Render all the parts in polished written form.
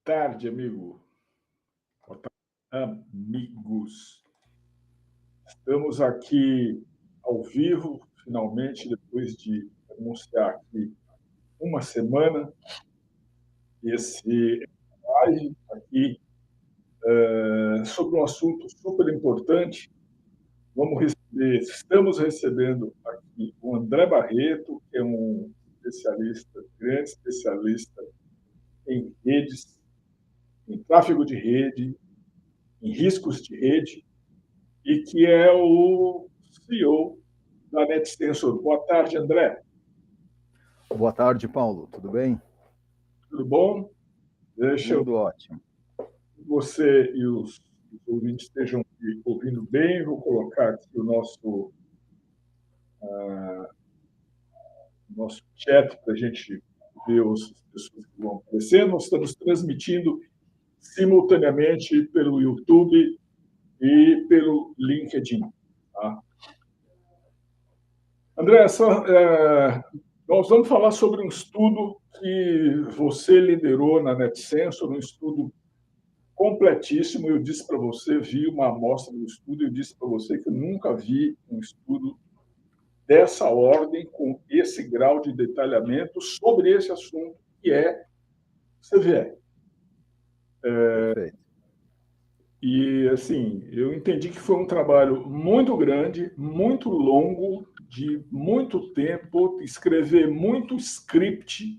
Tarde, amigo. Boa tarde, amigos. Estamos aqui ao vivo, finalmente, depois de anunciar aqui uma semana, esse live aqui sobre um assunto super importante. Estamos recebendo aqui o André Barreto, que é um especialista, grande especialista em redes, em tráfego de rede, em riscos de rede, e que é o CEO da NetSensor. Boa tarde, André. Boa tarde, Paulo. Tudo bem? Tudo bom? Deixa eu Tudo ótimo. que você e os ouvintes estejam me ouvindo bem. Vou colocar aqui o nosso chat para a gente ver as pessoas que vão aparecer. Nós estamos transmitindo simultaneamente pelo YouTube e pelo LinkedIn. Tá? André, nós vamos falar sobre um estudo que você liderou na NetSensor, um estudo completíssimo. Eu disse para você, vi uma amostra do estudo, eu disse para você que eu nunca vi um estudo dessa ordem, com esse grau de detalhamento sobre esse assunto, que é CVE. Perfeito. E, assim, eu entendi que foi um trabalho muito grande, muito longo, de muito tempo, escrever muito script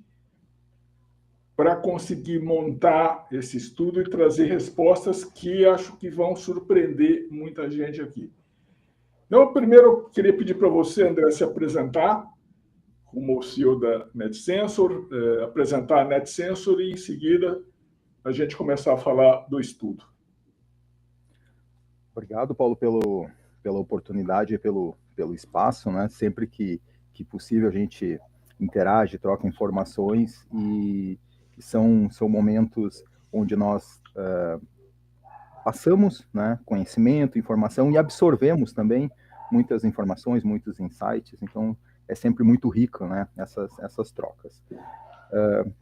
para conseguir montar esse estudo e trazer respostas que acho que vão surpreender muita gente aqui. Então, primeiro, eu queria pedir para você, André, se apresentar como CEO da NetSensor, apresentar a NetSensor e, em seguida, a gente começar a falar do estudo. Obrigado, Paulo, pela oportunidade e pelo espaço, né? Sempre que possível a gente interage, troca informações e são momentos onde nós passamos, né, conhecimento, informação e absorvemos também muitas informações, muitos insights. Então, é sempre muito rico, né, essas trocas.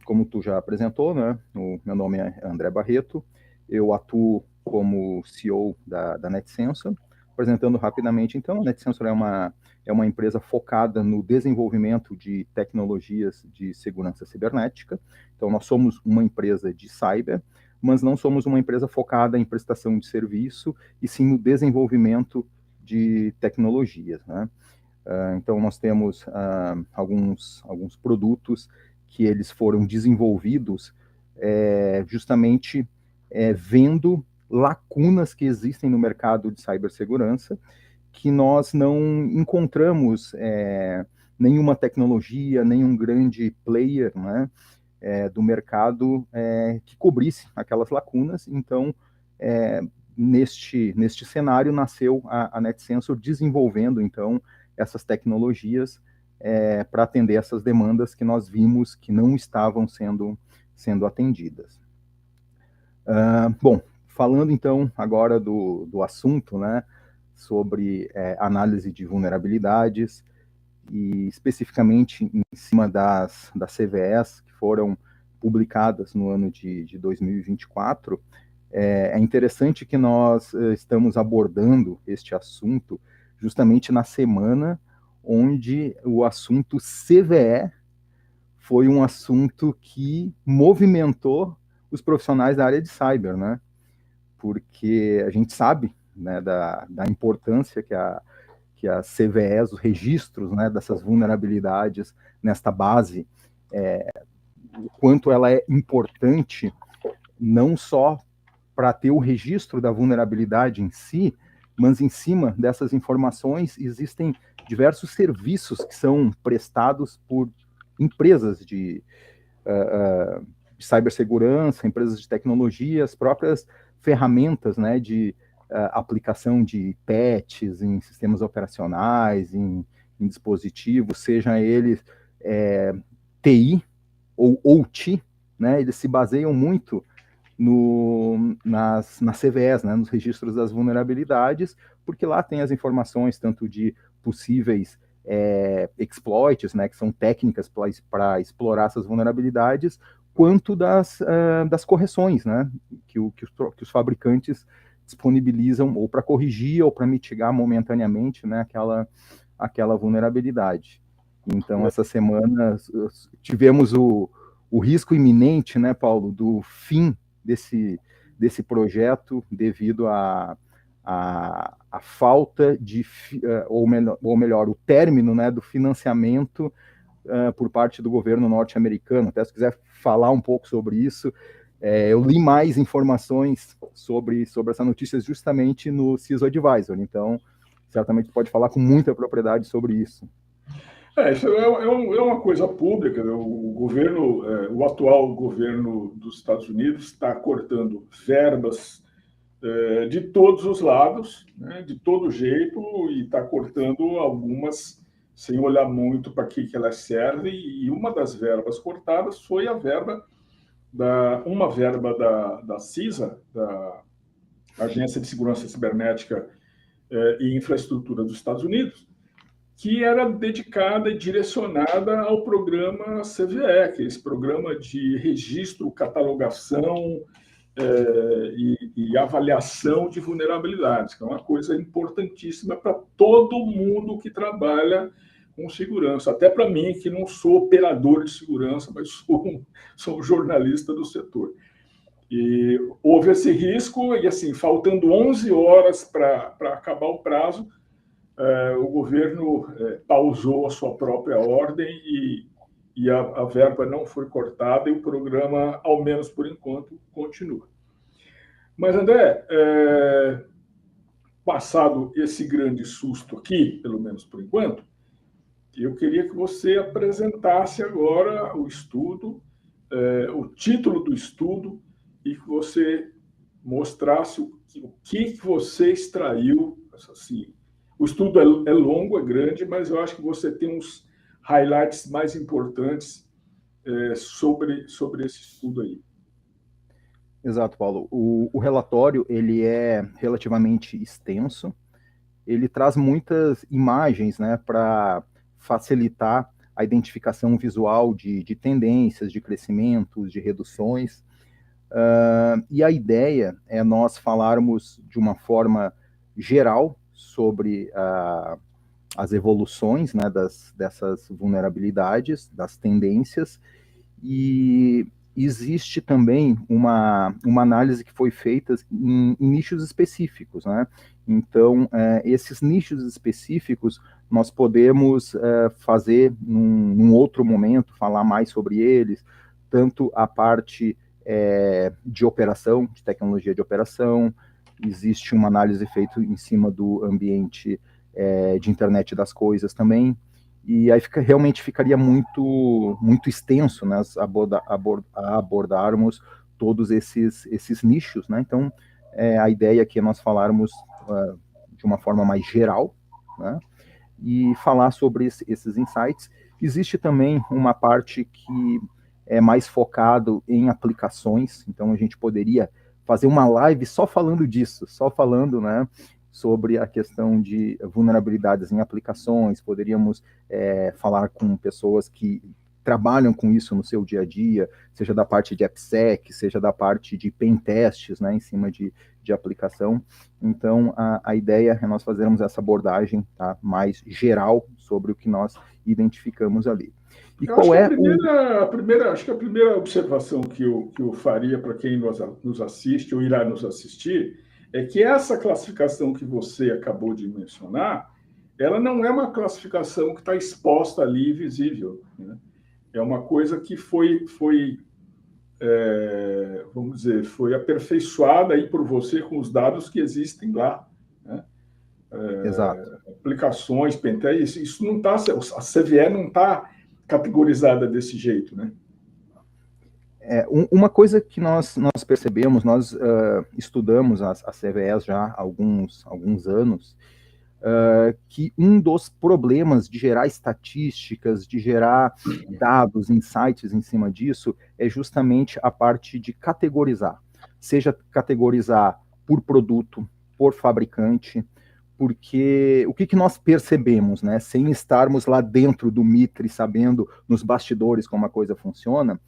Como tu já apresentou, né, o meu nome é André Barreto, eu atuo como CEO da NetSensor. Apresentando rapidamente, então, a NetSensor é uma empresa focada no desenvolvimento de tecnologias de segurança cibernética. Então, nós somos uma empresa de cyber, mas não somos uma empresa focada em prestação de serviço, e sim no desenvolvimento de tecnologias, né? Então, nós temos alguns produtos que eles foram desenvolvidos justamente vendo lacunas que existem no mercado de cibersegurança, que nós não encontramos nenhuma tecnologia, nenhum grande player, né, do mercado que cobrisse aquelas lacunas. Então, neste cenário, nasceu a NetSensor desenvolvendo, então, essas tecnologias para atender essas demandas que nós vimos que não estavam sendo atendidas. Bom, falando então agora do assunto, né, sobre análise de vulnerabilidades, e especificamente em cima das CVEs que foram publicadas no ano de 2024, é interessante que nós estamos abordando este assunto justamente na semana onde o assunto CVE foi um assunto que movimentou os profissionais da área de cyber, né? Porque a gente sabe, né, da importância que as CVEs, os registros, né, dessas vulnerabilidades nesta base, o quanto ela é importante, não só para ter o registro da vulnerabilidade em si, mas em cima dessas informações existem diversos serviços que são prestados por empresas de cibersegurança, empresas de tecnologia, as próprias ferramentas, né, de aplicação de patches em sistemas operacionais, em dispositivos, seja eles TI ou OT, né, eles se baseiam muito nas CVEs, né, nos registros das vulnerabilidades, porque lá tem as informações tanto de possíveis exploits, né, que são técnicas para explorar essas vulnerabilidades, quanto das correções, né, que os fabricantes disponibilizam ou para corrigir ou para mitigar momentaneamente, né, aquela vulnerabilidade. Então, essa semana tivemos o risco iminente, né, Paulo, do fim desse projeto devido à falta de, ou melhor, o término, né, do financiamento por parte do governo norte-americano. Até se quiser falar um pouco sobre isso, eu li mais informações sobre essa notícia justamente no CISO Advisor, então certamente pode falar com muita propriedade sobre isso. Isso é uma coisa pública, né? O atual governo dos Estados Unidos está cortando verbas de todos os lados, né, de todo jeito, e está cortando algumas sem olhar muito para que elas servem, e uma das verbas cortadas foi uma verba da CISA, da Agência de Segurança Cibernética e Infraestrutura dos Estados Unidos, que era dedicada e direcionada ao programa CVE, que é esse programa de registro, catalogação e avaliação de vulnerabilidades, que é uma coisa importantíssima para todo mundo que trabalha com segurança, até para mim, que não sou operador de segurança, mas sou um jornalista do setor. E houve esse risco, e assim, faltando 11 horas para acabar o prazo, o governo pausou a sua própria ordem e a verba não foi cortada e o programa, ao menos por enquanto, continua. Mas, André, passado esse grande susto aqui, pelo menos por enquanto, eu queria que você apresentasse agora o estudo, o título do estudo, e que você mostrasse o que você extraiu. Assim, o estudo é longo, é grande, mas eu acho que você tem uns highlights mais importantes sobre esse estudo aí. Exato, Paulo. O relatório ele é relativamente extenso. Ele traz muitas imagens, né, para facilitar a identificação visual de tendências, de crescimentos, de reduções. E a ideia é nós falarmos de uma forma geral sobre as evoluções, né, dessas vulnerabilidades, das tendências, e existe também uma análise que foi feita em nichos específicos, né? Então, esses nichos específicos, nós podemos fazer num outro momento, falar mais sobre eles, tanto a parte de operação, de tecnologia de operação, existe uma análise feita em cima do ambiente de internet das coisas também, e aí realmente ficaria muito extenso, né, abordarmos todos esses nichos, né? Então, a ideia aqui é nós falarmos de uma forma mais geral, né, e falar sobre esses insights. Existe também uma parte que é mais focado em aplicações, então a gente poderia fazer uma live só falando disso, só falando, né, sobre a questão de vulnerabilidades em aplicações, poderíamos falar com pessoas que trabalham com isso no seu dia a dia, seja da parte de AppSec, seja da parte de pen tests, né, em cima de aplicação. Então, a ideia é nós fazermos essa abordagem, tá, mais geral sobre o que nós identificamos ali. E qual é acho que a primeira observação que eu faria para quem nos assiste ou irá nos assistir é que essa classificação que você acabou de mencionar, ela não é uma classificação que está exposta ali visível, né? É uma coisa que vamos dizer, foi aperfeiçoada aí por você com os dados que existem lá, né? Exato. Aplicações, pentest, isso não está, a CVE não está categorizada desse jeito, né? Uma coisa que nós percebemos, nós estudamos as CVEs já há alguns anos, que um dos problemas de gerar estatísticas, de gerar dados, insights em cima disso, é justamente a parte de categorizar. Seja categorizar por produto, por fabricante, porque o que nós percebemos, né, sem estarmos lá dentro do Mitre, sabendo nos bastidores como a coisa funciona,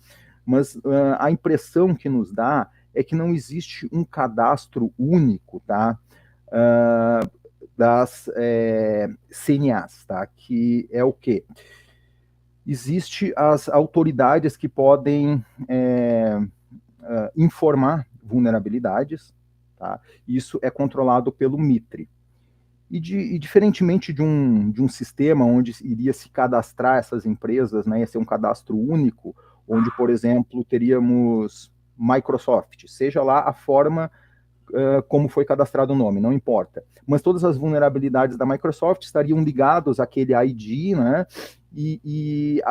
mas a impressão que nos dá é que não existe um cadastro único, tá? Das CNAs, tá? Que é o quê? Existe as autoridades que podem informar vulnerabilidades, tá? Isso é controlado pelo MITRE. E diferentemente de um sistema onde iria se cadastrar essas empresas, né, ia ser um cadastro único, onde, por exemplo, teríamos Microsoft, seja lá a forma como foi cadastrado o nome, não importa. Mas todas as vulnerabilidades da Microsoft estariam ligados àquele ID, né? E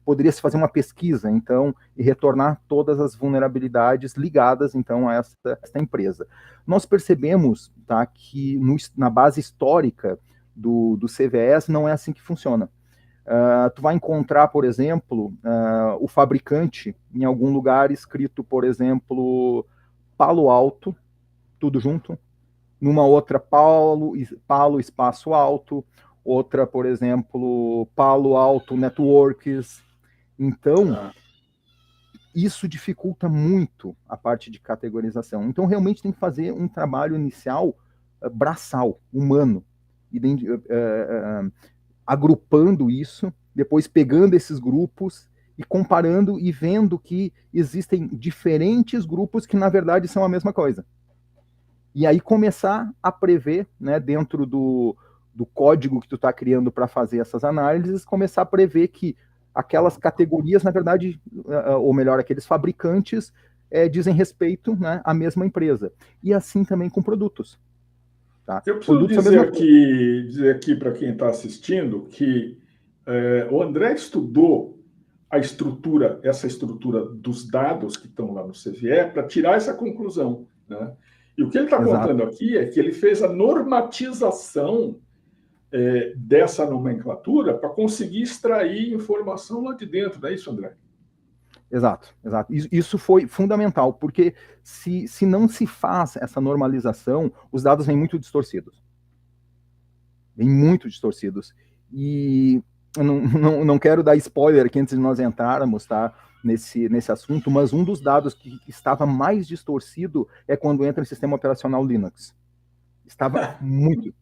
poderia se fazer uma pesquisa, então, e retornar todas as vulnerabilidades ligadas, então, a esta empresa. Nós percebemos, tá, que na base histórica do CVS não é assim que funciona. Tu vai encontrar, por exemplo, o fabricante em algum lugar escrito, por exemplo, Palo Alto, tudo junto, numa outra Palo espaço alto, outra, por exemplo, Palo Alto Networks. Então, isso dificulta muito a parte de categorização. Então, realmente tem que fazer um trabalho inicial braçal, humano, agrupando isso, depois pegando esses grupos e comparando e vendo que existem diferentes grupos que, na verdade, são a mesma coisa. E aí começar a prever, né, dentro do código que tu está criando para fazer essas análises, começar a prever que aquelas categorias, na verdade, ou melhor, aqueles fabricantes dizem respeito, né, à mesma empresa. E assim também com produtos. Tá? Eu preciso Produtos dizer aqui para quem está assistindo que o André estudou essa estrutura dos dados que estão lá no CVE para tirar essa conclusão, né? E o que ele está contando aqui é que ele fez a normatização dessa nomenclatura para conseguir extrair informação lá de dentro, não é isso, André? Exato. Isso foi fundamental, porque se não se faz essa normalização, os dados vêm muito distorcidos. E eu não quero dar spoiler aqui antes de nós entrarmos, tá, nesse assunto, mas um dos dados que estava mais distorcido é quando entra em sistema operacional Linux. Estava muito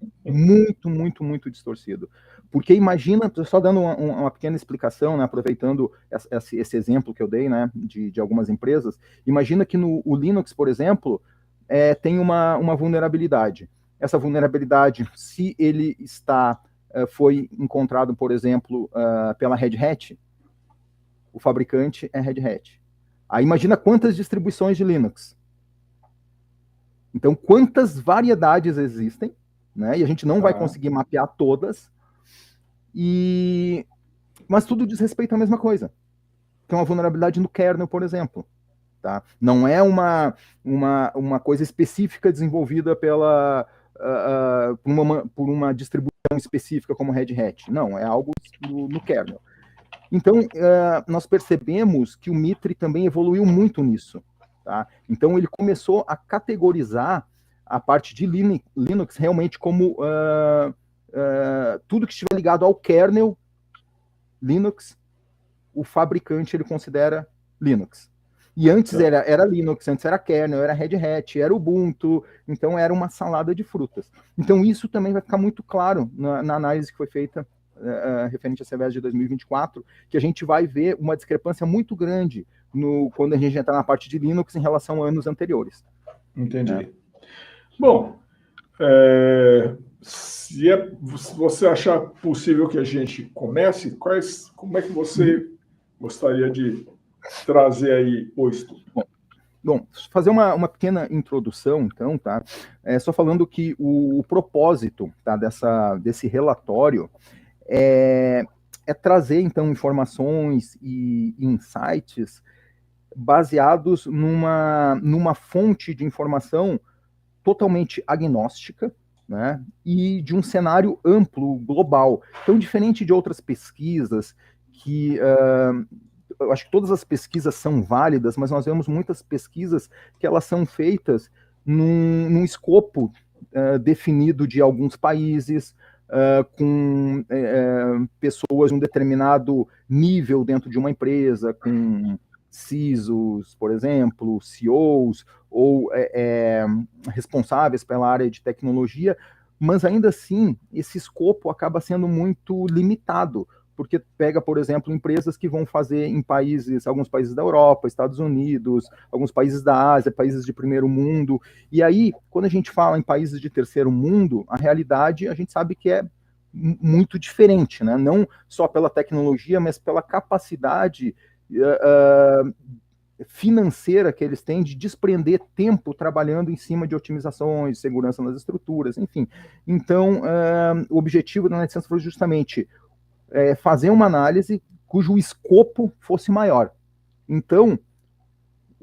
distorcido. Porque imagina, só dando uma pequena explicação, né, aproveitando esse exemplo que eu dei, né, de algumas empresas, imagina que o Linux, por exemplo, tem uma vulnerabilidade. Essa vulnerabilidade, se ele foi encontrado, por exemplo, pela Red Hat, o fabricante é Red Hat. Aí imagina quantas distribuições de Linux. Então, quantas variedades existem, né? E a gente não vai conseguir mapear todas, mas tudo diz respeito à mesma coisa. Tem uma vulnerabilidade no kernel, por exemplo. Tá? Não é uma coisa específica desenvolvida por uma distribuição específica como Red Hat. Não, é algo no kernel. Então, nós percebemos que o MITRE também evoluiu muito nisso. Tá? Então, ele começou a categorizar a parte de Linux realmente como tudo que estiver ligado ao kernel Linux, o fabricante ele considera Linux. E antes era Linux, antes era kernel, era Red Hat, era Ubuntu, então era uma salada de frutas. Então isso também vai ficar muito claro na análise que foi feita referente à CVS de 2024, que a gente vai ver uma discrepância muito grande quando a gente entrar na parte de Linux em relação a anos anteriores. Entendi. Bom, se você achar possível que a gente comece, como é que você gostaria de trazer aí o estudo? Bom, fazer uma pequena introdução, então, tá? Só falando que o propósito, tá, desse relatório é trazer, então, informações e insights baseados numa fonte de informação totalmente agnóstica, né, e de um cenário amplo, global. Então, diferente de outras pesquisas que eu acho que todas as pesquisas são válidas, mas nós vemos muitas pesquisas que elas são feitas num escopo definido de alguns países, com pessoas de um determinado nível dentro de uma empresa, com CISOs, por exemplo, CEOs, ou responsáveis pela área de tecnologia, mas ainda assim, esse escopo acaba sendo muito limitado, porque pega, por exemplo, empresas que vão fazer em alguns países da Europa, Estados Unidos, alguns países da Ásia, países de primeiro mundo, e aí, quando a gente fala em países de terceiro mundo, a realidade, a gente sabe que é muito diferente, né? Não só pela tecnologia, mas pela capacidade financeira que eles têm de desprender tempo trabalhando em cima de otimizações, segurança nas estruturas, enfim. Então, o objetivo da NetSense foi justamente fazer uma análise cujo escopo fosse maior. Então,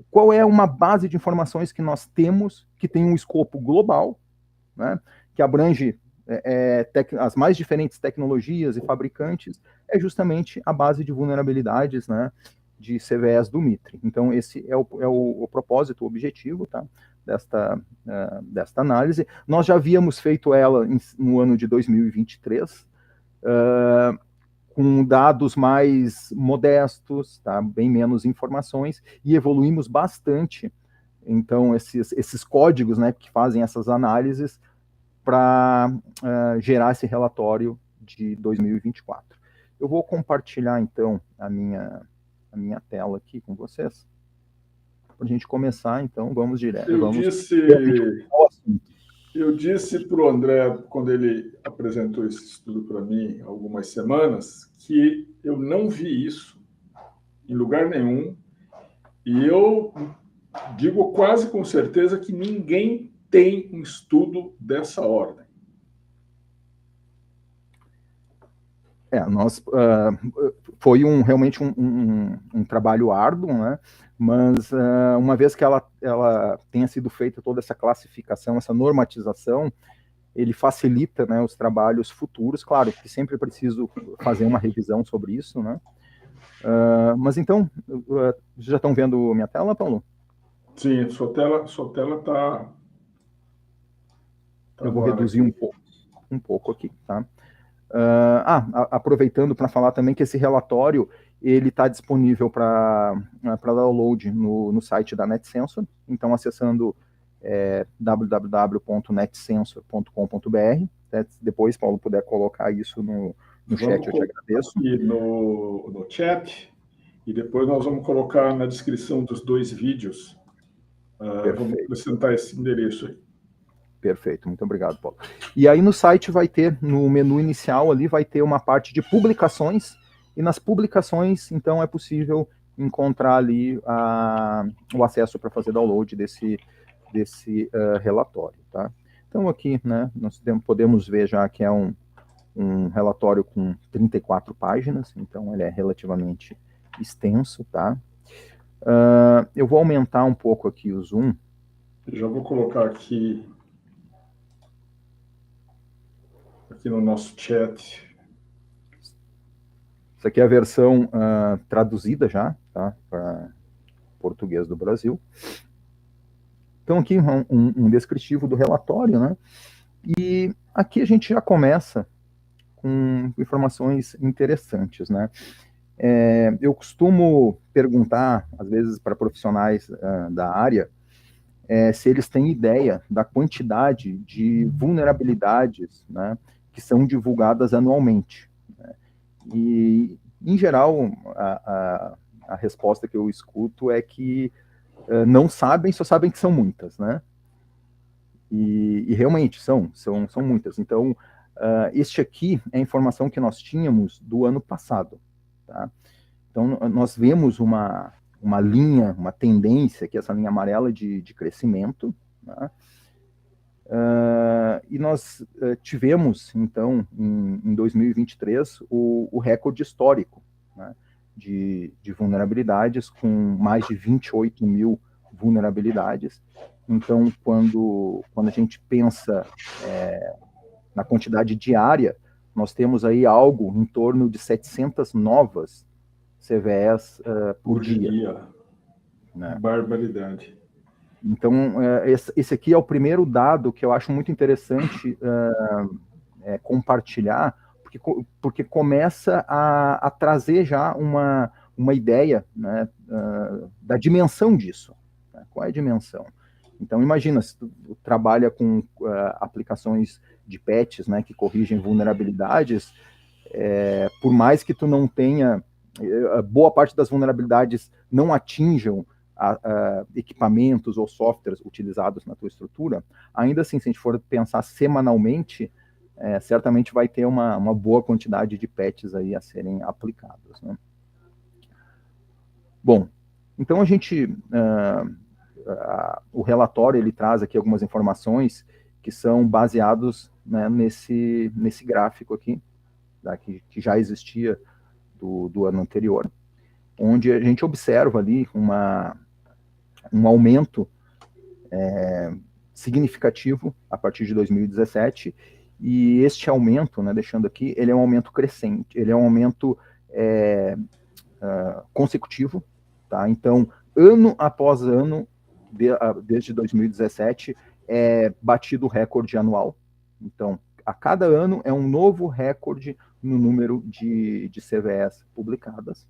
qual é uma base de informações que nós temos que tem um escopo global, né, que abrange as mais diferentes tecnologias e fabricantes, é justamente a base de vulnerabilidades, né, de CVEs do Mitre. Então, esse é o propósito, o objetivo, tá, desta análise. Nós já havíamos feito ela no ano de 2023, com dados mais modestos, tá, bem menos informações, e evoluímos bastante. Então, esses códigos, né, que fazem essas análises para gerar esse relatório de 2024. Eu vou compartilhar, então, a minha tela aqui com vocês. Para a gente começar, então, vamos direto. Eu disse para o André, quando ele apresentou esse estudo para mim, há algumas semanas, que eu não vi isso em lugar nenhum, e eu digo quase com certeza que ninguém tem um estudo dessa ordem. Foi realmente um trabalho árduo, né? Mas uma vez que ela tenha sido feita toda essa classificação, essa normatização, ele facilita, né, os trabalhos futuros. Claro que sempre é preciso fazer uma revisão sobre isso, né? Mas então, vocês já estão vendo minha tela, Paulo? Sim, sua tela está... Eu vou reduzir um pouco aqui, tá? Aproveitando para falar também que esse relatório ele está disponível para download no site da NetSensor. Então, acessando www.netsensor.com.br. Depois, Paulo, puder colocar isso no chat, eu te agradeço. E no chat, e depois nós vamos colocar na descrição dos 2 vídeos. Vamos acrescentar esse endereço aí. Perfeito, muito obrigado, Paulo. E aí no site vai ter, no menu inicial ali, vai ter uma parte de publicações, e nas publicações, então, é possível encontrar ali o acesso para fazer download desse relatório, tá? Então aqui, né, nós podemos ver já que é um relatório com 34 páginas, então ele é relativamente extenso, tá? Eu vou aumentar um pouco aqui o zoom. Já vou colocar aqui no nosso chat. Isso aqui é a versão traduzida já, tá, para português do Brasil. Então aqui um descritivo do relatório, né? E aqui a gente já começa com informações interessantes, né? Eu costumo perguntar, às vezes, para profissionais da área, se eles têm ideia da quantidade de vulnerabilidades, né, que são divulgadas anualmente. Né? E, em geral, a resposta que eu escuto é que não sabem, só sabem que são muitas, né? E realmente são muitas. Então, este aqui é a informação que nós tínhamos do ano passado, tá? Então, nós vemos uma linha, uma tendência, que é essa linha amarela de crescimento, né? E nós tivemos, então, em 2023, o recorde histórico, né, de vulnerabilidades, com mais de 28 mil vulnerabilidades. Então, quando a gente pensa na quantidade diária, nós temos aí algo em torno de 700 novas CVEs por dia. Né? Barbaridade. Então, esse aqui é o primeiro dado que eu acho muito interessante compartilhar, porque começa a trazer já uma ideia, né, da dimensão disso. Né? Qual é a dimensão? Então, imagina, se tu trabalha com aplicações de patches, né, que corrigem vulnerabilidades, por mais que tu não tenha, boa parte das vulnerabilidades não atinjam equipamentos ou softwares utilizados na tua estrutura, ainda assim, se a gente for pensar semanalmente, certamente vai ter uma boa quantidade de patches aí a serem aplicados, né? Bom, então a gente, o relatório, ele traz aqui algumas informações que são baseados, né, nesse gráfico aqui, tá, que já existia do ano anterior, onde a gente observa ali um aumento significativo a partir de 2017, e este aumento, né, deixando aqui, ele é um aumento crescente, ele é um aumento consecutivo, tá? Então, ano após ano, desde 2017, é batido o recorde anual. Então, a cada ano é um novo recorde no número de CVEs publicadas.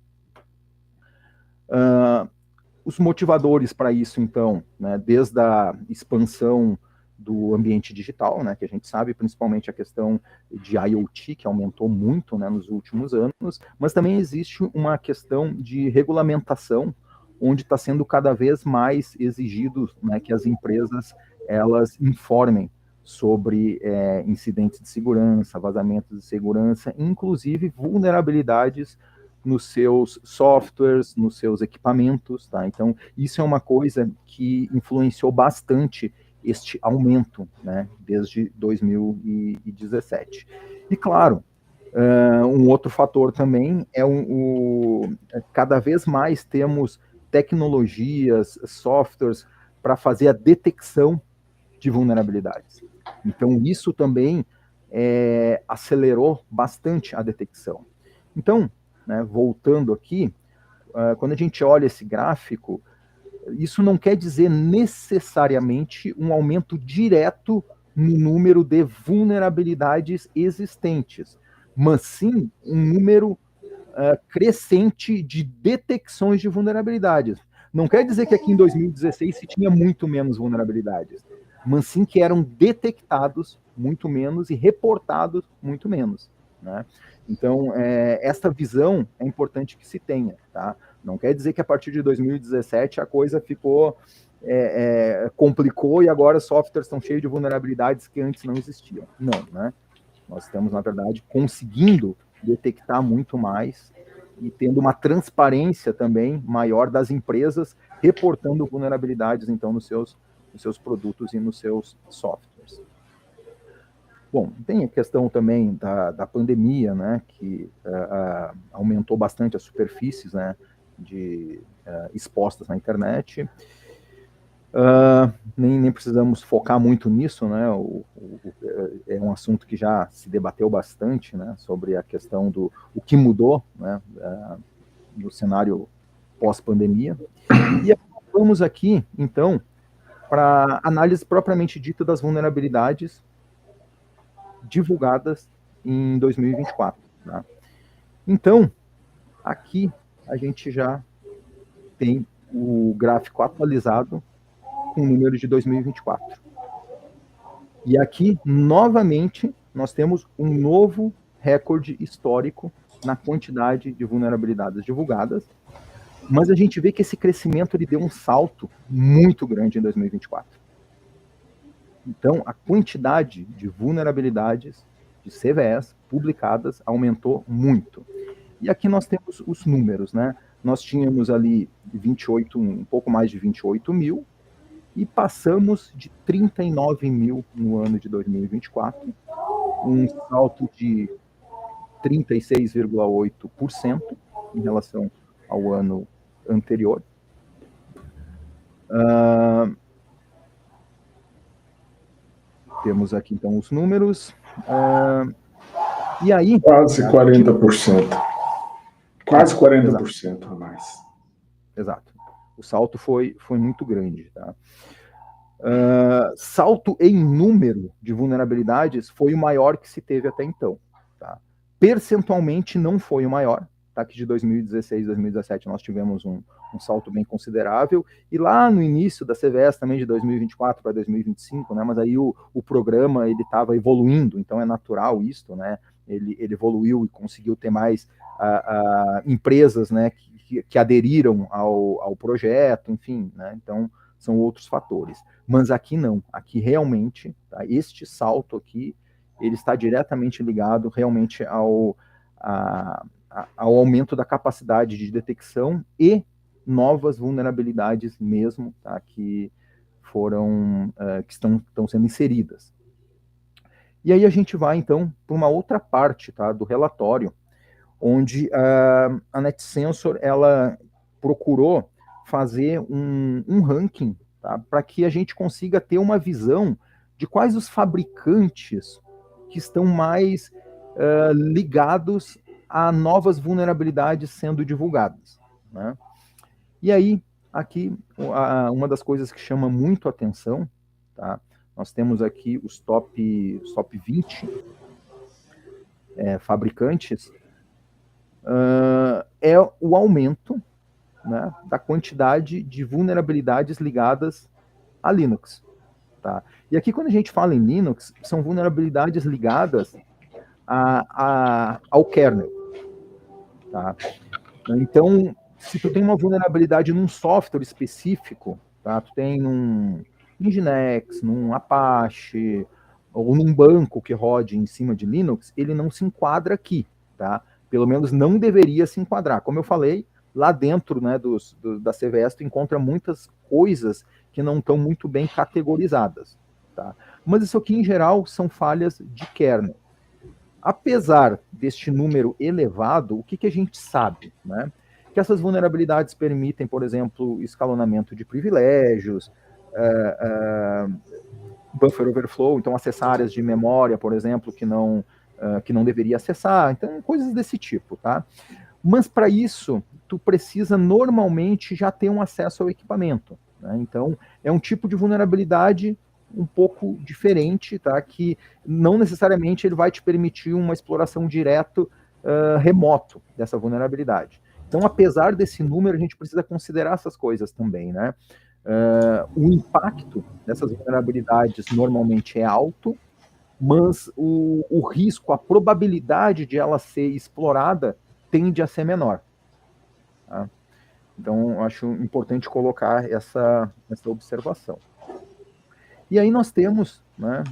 Os motivadores para isso, então, né, desde a expansão do ambiente digital, né, que a gente sabe, principalmente a questão de IoT, que aumentou muito, né, nos últimos anos, mas também existe uma questão de regulamentação, onde está sendo cada vez mais exigido, né, que as empresas elas informem sobre incidentes de segurança, vazamentos de segurança, inclusive vulnerabilidades nos seus softwares, nos seus equipamentos, tá? Então, isso é uma coisa que influenciou bastante este aumento, né, desde 2017. E, claro, um outro fator também é cada vez mais temos tecnologias, softwares para fazer a detecção de vulnerabilidades. Então, isso também acelerou bastante a detecção. Então, né, voltando aqui, quando a gente olha esse gráfico, isso não quer dizer necessariamente um aumento direto no número de vulnerabilidades existentes, mas sim um número crescente de detecções de vulnerabilidades. Não quer dizer que aqui em 2016 se tinha muito menos vulnerabilidades, mas sim que eram detectados muito menos e reportados muito menos, né? Então, esta visão é importante que se tenha, tá? Não quer dizer que a partir de 2017 a coisa ficou, complicou e agora os softwares estão cheios de vulnerabilidades que antes não existiam. Não, né? Nós estamos, na verdade, conseguindo detectar muito mais e tendo uma transparência também maior das empresas reportando vulnerabilidades, então, nos seus produtos e nos seus softwares. Bom, tem a questão também da pandemia, né, que aumentou bastante as superfícies, né, expostas na internet. Nem precisamos focar muito nisso, né, é um assunto que já se debateu bastante, né, sobre a questão do o que mudou, né, no cenário pós-pandemia. E vamos aqui, então, para análise propriamente dita das vulnerabilidades divulgadas em 2024. Tá? Então, aqui a gente já tem o gráfico atualizado com o número de 2024. E aqui, novamente, nós temos um novo recorde histórico na quantidade de vulnerabilidades divulgadas, mas a gente vê que esse crescimento ele deu um salto muito grande em 2024. Então, a quantidade de vulnerabilidades de CVEs publicadas aumentou muito. E aqui nós temos os números, né? Nós tínhamos ali um pouco mais de 28 mil, e passamos de 39 mil no ano de 2024, um salto de 36,8% em relação ao ano anterior. Temos aqui, então, os números. E aí... Quase 40%. Quase 40% a mais. Exato. O salto foi muito grande. Tá? Salto em número de vulnerabilidades foi o maior que se teve até então. Tá? Percentualmente não foi o maior, tá? Que de 2016, 2017 nós tivemos um salto bem considerável, e lá no início da CVS também de 2024 para 2025, né? Mas aí o programa ele estava evoluindo, então é natural isso, né? Ele evoluiu e conseguiu ter mais empresas, né? Que aderiram ao projeto, enfim, né? Então são outros fatores. Mas aqui não, aqui realmente, tá? Este salto aqui, ele está diretamente ligado realmente ao aumento da capacidade de detecção e novas vulnerabilidades mesmo, tá? Que foram, que estão sendo inseridas. E aí a gente vai, então, para uma outra parte, tá, do relatório, onde a NetSensor, ela procurou fazer um ranking, tá, para que a gente consiga ter uma visão de quais os fabricantes que estão mais ligados a novas vulnerabilidades sendo divulgadas, né? E aí, aqui, uma das coisas que chama muito atenção, tá? Nós temos aqui os top 20 fabricantes, é o aumento, né, da quantidade de vulnerabilidades ligadas a Linux. Tá? E aqui, quando a gente fala em Linux, são vulnerabilidades ligadas ao kernel. Tá? Então, se tu tem uma vulnerabilidade num software específico, tá? Tu tem num Nginx, num Apache, ou num banco que rode em cima de Linux, ele não se enquadra aqui, tá? Pelo menos não deveria se enquadrar. Como eu falei, lá dentro, né, da CVS, tu encontra muitas coisas que não estão muito bem categorizadas, tá? Mas isso aqui, em geral, são falhas de kernel. Apesar deste número elevado, o que a gente sabe, né? Que essas vulnerabilidades permitem, por exemplo, escalonamento de privilégios, buffer overflow, então acessar áreas de memória, por exemplo, que não deveria acessar, então coisas desse tipo, tá? Mas para isso, tu precisa normalmente já ter um acesso ao equipamento, né? Então, é um tipo de vulnerabilidade um pouco diferente, tá? Que não necessariamente ele vai te permitir uma exploração direto remoto dessa vulnerabilidade. Então, apesar desse número, a gente precisa considerar essas coisas também, né? O impacto dessas vulnerabilidades normalmente é alto, mas o risco, a probabilidade de ela ser explorada tende a ser menor. Tá? Então, acho importante colocar essa observação. E aí nós temos, né,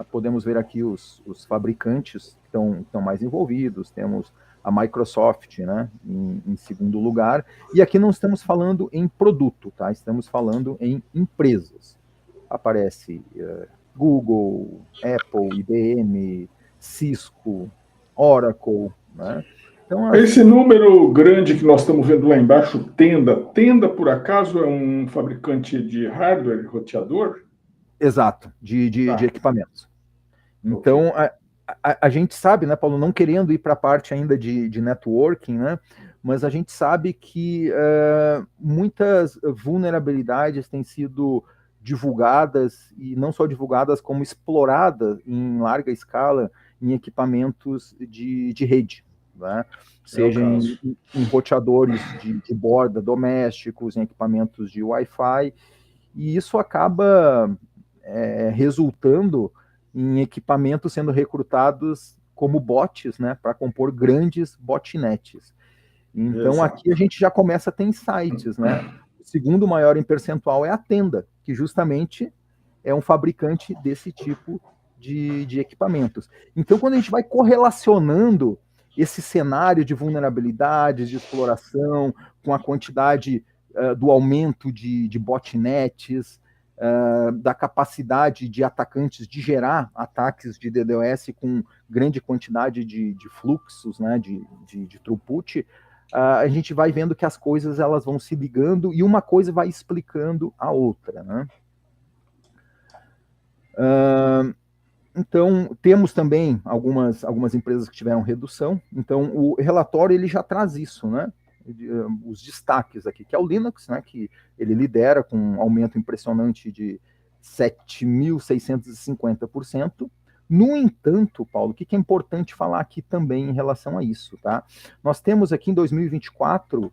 podemos ver aqui os fabricantes que estão mais envolvidos, temos a Microsoft, né, em segundo lugar, e aqui não estamos falando em produto, tá? Estamos falando em empresas. Aparece Google, Apple, IBM, Cisco, Oracle, né? Então, esse número grande que nós estamos vendo lá embaixo, Tenda por acaso é um fabricante de hardware, roteador? Exato, de equipamentos. Então, okay. A gente sabe, né, Paulo, não querendo ir para a parte ainda de networking, né, mas a gente sabe que muitas vulnerabilidades têm sido divulgadas, e não só divulgadas, como exploradas em larga escala em equipamentos de rede, né? Seja em roteadores de borda domésticos, em equipamentos de Wi-Fi, e isso acaba resultando em equipamentos sendo recrutados como bots, né, para compor grandes botnets. Então, exato, aqui a gente já começa a ter insights, né? O segundo maior em percentual é a Tenda, que justamente é um fabricante desse tipo de equipamentos. Então, quando a gente vai correlacionando esse cenário de vulnerabilidades, de exploração, com a quantidade do aumento de botnets, da capacidade de atacantes de gerar ataques de DDoS com grande quantidade de fluxos, né, de throughput, a gente vai vendo que as coisas elas vão se ligando e uma coisa vai explicando a outra, né? Então, temos também algumas empresas que tiveram redução. Então, o relatório ele já traz isso, né? Os destaques aqui, que é o Linux, né? Que ele lidera com um aumento impressionante de 7.650%. No entanto, Paulo, o que é importante falar aqui também em relação a isso, tá? Nós temos aqui em 2024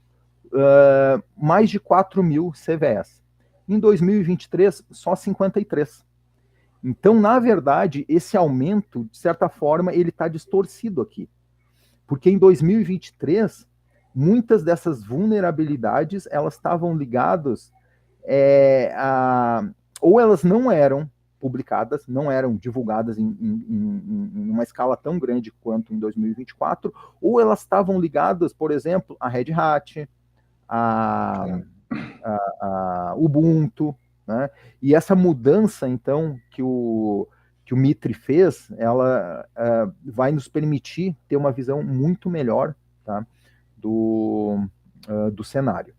mais de 4 mil CVEs. Em 2023, só 53. Então, na verdade, esse aumento, de certa forma, ele está distorcido aqui. Porque em 2023, muitas dessas vulnerabilidades, elas estavam ligadas ou elas não eram publicadas, não eram divulgadas em uma escala tão grande quanto em 2024, ou elas estavam ligadas, por exemplo, a Red Hat, a Ubuntu, né? E essa mudança, então, que o Mitre fez, ela vai nos permitir ter uma visão muito melhor, tá, do cenário.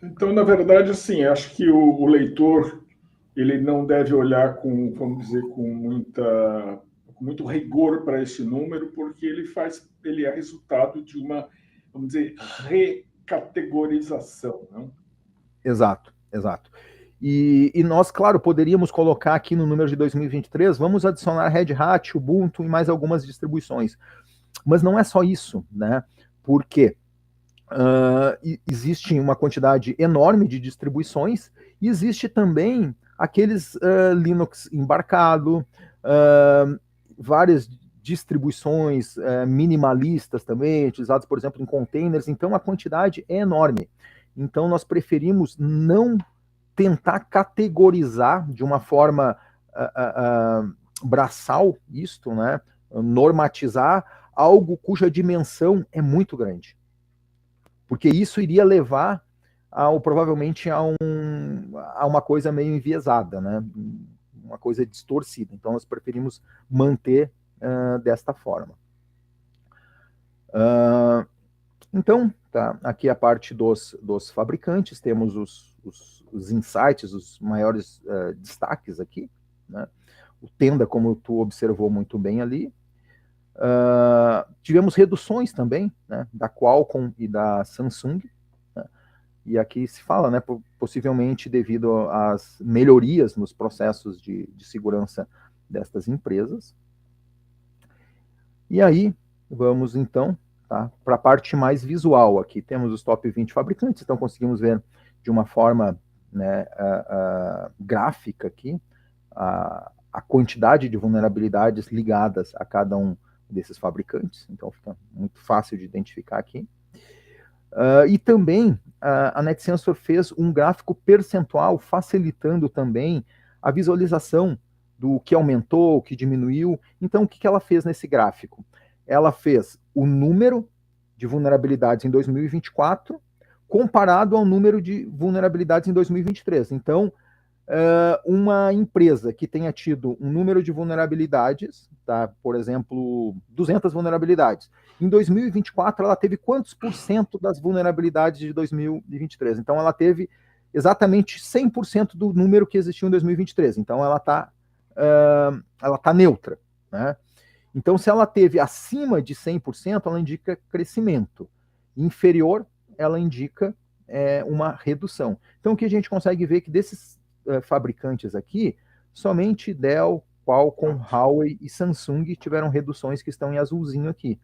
Então, na verdade, assim, acho que o leitor ele não deve olhar com, vamos dizer, com muito rigor para esse número, porque ele é resultado de uma, vamos dizer, recategorização, não? Exato, exato. E nós, claro, poderíamos colocar aqui no número de 2023, vamos adicionar Red Hat, Ubuntu e mais algumas distribuições. Mas não é só isso, né? Porque existe uma quantidade enorme de distribuições e existe também aqueles Linux embarcado, várias distribuições minimalistas também, utilizadas, por exemplo, em containers. Então, a quantidade é enorme. Então, nós preferimos não tentar categorizar de uma forma braçal isto, né? Normatizar algo cuja dimensão é muito grande. Porque isso iria levar provavelmente a uma coisa meio enviesada, né? Uma coisa distorcida. Então, nós preferimos manter desta forma. Então, tá, aqui a parte dos fabricantes, temos os insights, os maiores destaques aqui, né? O Tenda, como tu observou muito bem ali. Tivemos reduções também, né, da Qualcomm e da Samsung, né? E aqui se fala, né, possivelmente devido às melhorias nos processos de segurança destas empresas. E aí, vamos então, tá, para a parte mais visual aqui. Temos os top 20 fabricantes, então conseguimos ver de uma forma, né, gráfica aqui a quantidade de vulnerabilidades ligadas a cada um desses fabricantes, então fica muito fácil de identificar aqui. E também a NetSensor fez um gráfico percentual, facilitando também a visualização do que aumentou, o que diminuiu. Então, o que ela fez nesse gráfico? Ela fez o número de vulnerabilidades em 2024 comparado ao número de vulnerabilidades em 2023. Então, uma empresa que tenha tido um número de vulnerabilidades, tá? Por exemplo, 200 vulnerabilidades. Em 2024, ela teve quantos por cento das vulnerabilidades de 2023? Então, ela teve exatamente 100% do número que existiu em 2023. Então, ela tá neutra, né? Então, se ela teve acima de 100%, ela indica crescimento. Inferior, ela indica uma redução. Então, o que a gente consegue ver que desses fabricantes aqui, somente Dell, Qualcomm, Huawei e Samsung tiveram reduções que estão em azulzinho aqui.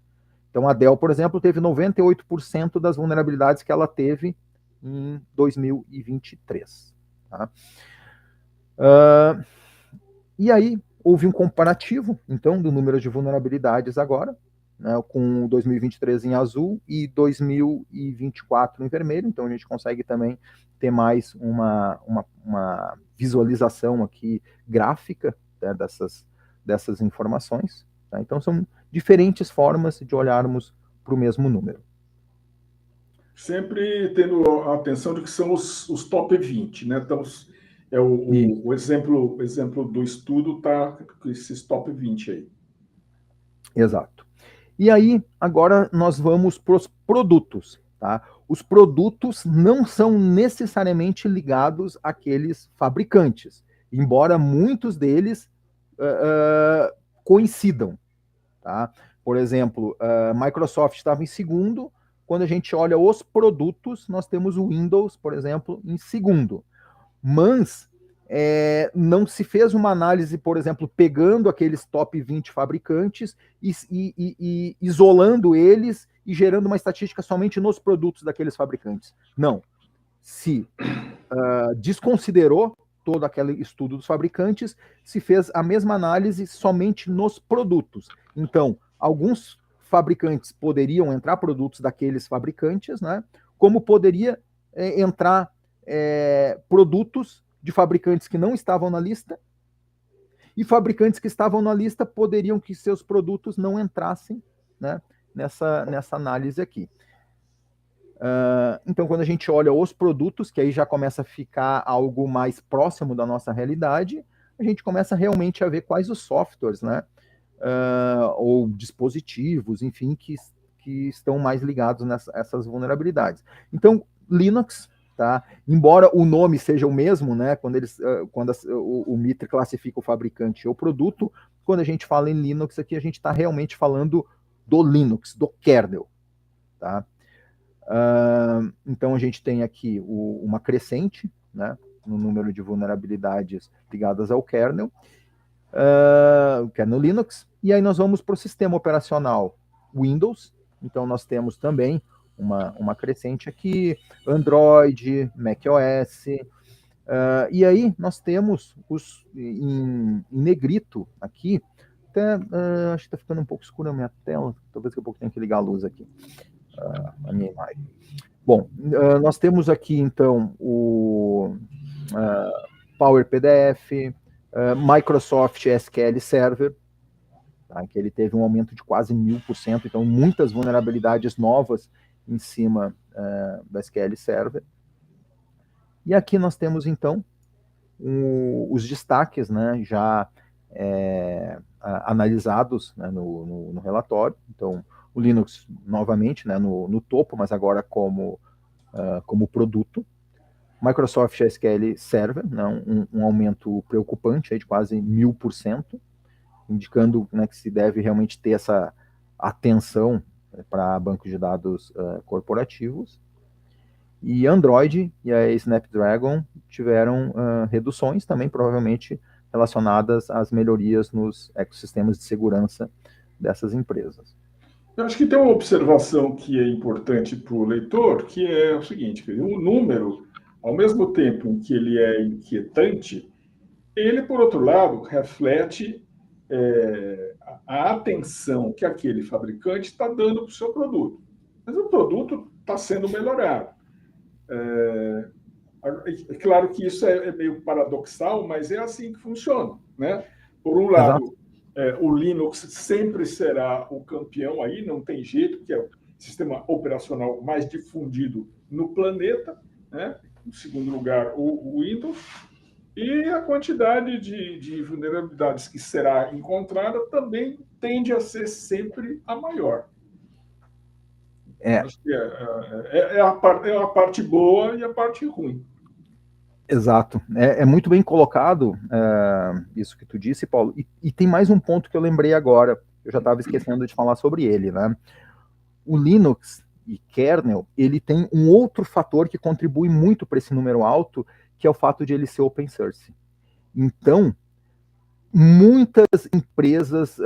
Então a Dell, por exemplo, teve 98% das vulnerabilidades que ela teve em 2023. Tá? E aí houve um comparativo, então, do número de vulnerabilidades agora, né, com 2023 em azul e 2024 em vermelho. Então a gente consegue também ter mais uma visualização aqui gráfica, né, dessas informações. Tá? Então são diferentes formas de olharmos para o mesmo número. Sempre tendo a atenção de que são os top 20, né? Então, o exemplo do estudo está com esses top 20 aí. Exato. E aí, agora nós vamos para os produtos. Tá? Os produtos não são necessariamente ligados àqueles fabricantes, embora muitos deles coincidam. Tá? Por exemplo, a Microsoft estava em segundo. Quando a gente olha os produtos, nós temos o Windows, por exemplo, em segundo. Mas não se fez uma análise, por exemplo, pegando aqueles top 20 fabricantes e isolando eles e gerando uma estatística somente nos produtos daqueles fabricantes. Não. Se desconsiderou todo aquele estudo dos fabricantes, se fez a mesma análise somente nos produtos. Então, alguns fabricantes poderiam entrar produtos daqueles fabricantes, né? Como poderia entrar produtos de fabricantes que não estavam na lista, e fabricantes que estavam na lista poderiam que seus produtos não entrassem, né, nessa análise aqui. Então, quando a gente olha os produtos, que aí já começa a ficar algo mais próximo da nossa realidade, a gente começa realmente a ver quais os softwares, né, ou dispositivos, enfim, que estão mais ligados nessas vulnerabilidades. Então, Linux, tá? Embora o nome seja o mesmo, né, quando o MITRE classifica o fabricante ou o produto, quando a gente fala em Linux aqui, a gente está realmente falando do Linux, do kernel, tá? Então a gente tem aqui uma crescente, né, no número de vulnerabilidades ligadas ao kernel, o kernel Linux, e aí nós vamos para o sistema operacional Windows. Então nós temos também uma crescente aqui, Android, macOS, e aí nós temos em negrito aqui, até, acho que está ficando um pouco escura a minha tela, talvez que eu tenha que ligar a luz aqui, a minha imagem. Bom, nós temos aqui então o Power PDF, Microsoft SQL Server, tá, que ele teve um aumento de quase 1000%, então muitas vulnerabilidades novas em cima do SQL Server. E aqui nós temos então os destaques, né, já analisados, né, no relatório. Então, o Linux novamente, né, no topo, mas agora como produto. Microsoft SQL Server, né, um aumento preocupante aí de quase 1000%, indicando, né, que se deve realmente ter essa atenção para bancos de dados corporativos. E Android e a Snapdragon tiveram reduções também, provavelmente relacionadas às melhorias nos ecossistemas de segurança dessas empresas. Eu acho que tem uma observação que é importante para o leitor, que é o seguinte: o número, ao mesmo tempo em que ele é inquietante, ele, por outro lado, reflete a atenção que aquele fabricante está dando para o seu produto. Mas o produto está sendo melhorado. É claro que isso é meio paradoxal, mas é assim que funciona, né? Por um lado, o Linux sempre será o campeão aí, não tem jeito, que é o sistema operacional mais difundido no planeta, né? Em segundo lugar, o Windows, e a quantidade de vulnerabilidades que será encontrada também tende a ser sempre a maior. Acho que é a parte boa e a parte ruim. Exato. É muito bem colocado isso que tu disse, Paulo. E tem mais um ponto que eu lembrei agora. Eu já estava esquecendo de falar sobre ele, né? O Linux e kernel, ele tem um outro fator que contribui muito para esse número alto, que é o fato de ele ser open source. Então, muitas empresas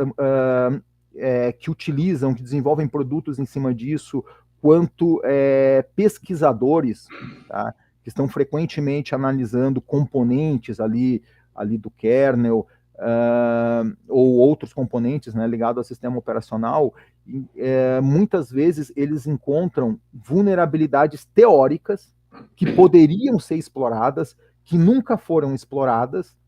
que utilizam, que desenvolvem produtos em cima disso, quanto pesquisadores, tá, que estão frequentemente analisando componentes ali do kernel, ou outros componentes, né, ligados ao sistema operacional, muitas vezes eles encontram vulnerabilidades teóricas que poderiam ser exploradas, que nunca foram exploradas.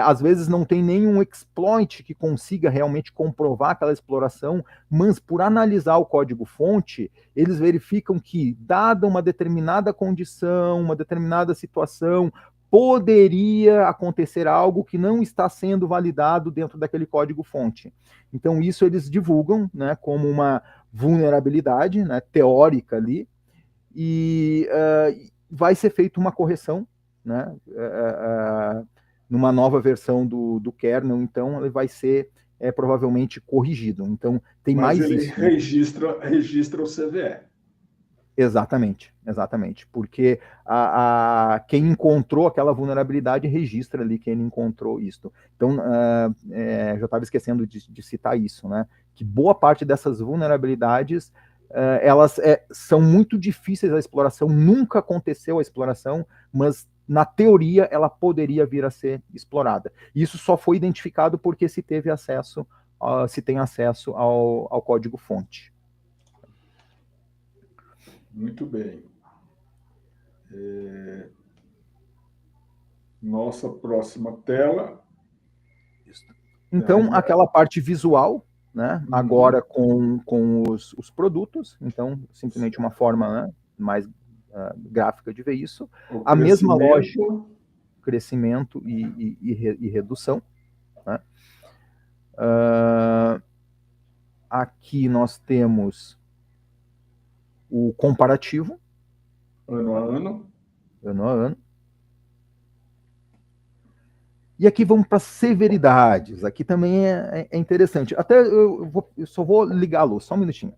Às vezes não tem nenhum exploit que consiga realmente comprovar aquela exploração, mas por analisar o código-fonte, eles verificam que, dada uma determinada condição, uma determinada situação, poderia acontecer algo que não está sendo validado dentro daquele código-fonte. Então, isso eles divulgam, né, como uma vulnerabilidade, né, teórica ali, e vai ser feita uma correção, né, numa nova versão do kernel, então ele vai ser provavelmente corrigido. Então tem mas mais ele isso. Né? registra o CVE. Exatamente, exatamente. Porque quem encontrou aquela vulnerabilidade registra ali quem encontrou isso. Então, já estava esquecendo de citar isso, né? Que boa parte dessas vulnerabilidades, elas são muito difíceis a exploração, nunca aconteceu a exploração, mas na teoria ela poderia vir a ser explorada. Isso só foi identificado porque se teve acesso, se tem acesso ao código-fonte. Muito bem. Nossa próxima tela. Então, aquela parte visual, né? Agora com os produtos, então, simplesmente uma forma, né, mais gráfica de ver isso. A mesma lógica, crescimento e redução. Né? Aqui nós temos o comparativo. Ano a ano. Ano a ano. E aqui vamos para severidades. Aqui também é interessante. Até eu só vou ligar a luz, só um minutinho.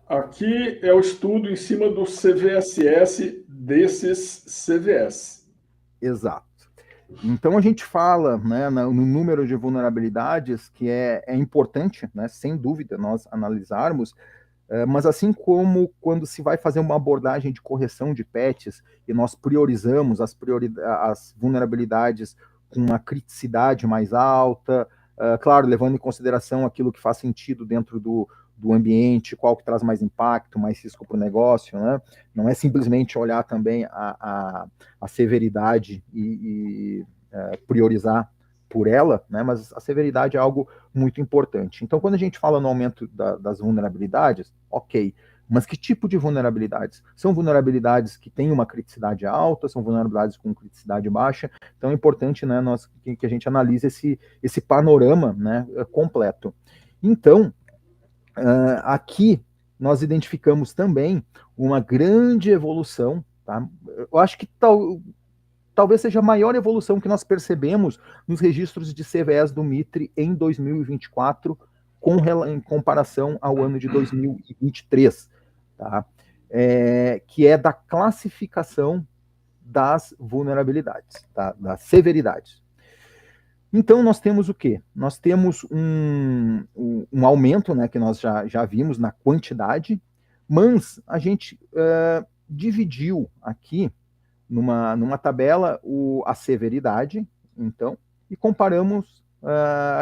Aqui é o estudo em cima do CVSS desses CVS. Exato. Então a gente fala, né, no número de vulnerabilidades que é importante, né, sem dúvida, nós analisarmos, mas assim como quando se vai fazer uma abordagem de correção de patches e nós priorizamos as vulnerabilidades com uma criticidade mais alta, claro, levando em consideração aquilo que faz sentido dentro do ambiente, qual que traz mais impacto, mais risco para o negócio, né? Não é simplesmente olhar também a severidade e priorizar por ela, né? Mas a severidade é algo muito importante. Então, quando a gente fala no aumento das vulnerabilidades, ok, mas que tipo de vulnerabilidades? São vulnerabilidades que têm uma criticidade alta, são vulnerabilidades com criticidade baixa? Então é importante, né, que a gente analise esse panorama, né, completo. Então, aqui nós identificamos também uma grande evolução, tá? Eu acho que talvez seja a maior evolução que nós percebemos nos registros de CVEs do Mitre em 2024, em comparação ao ano de 2023, tá? Que é da classificação das vulnerabilidades, tá? Das severidades. Então, nós temos o quê? Nós temos um aumento, né, que nós já vimos na quantidade, mas a gente dividiu aqui numa tabela a severidade, então, e comparamos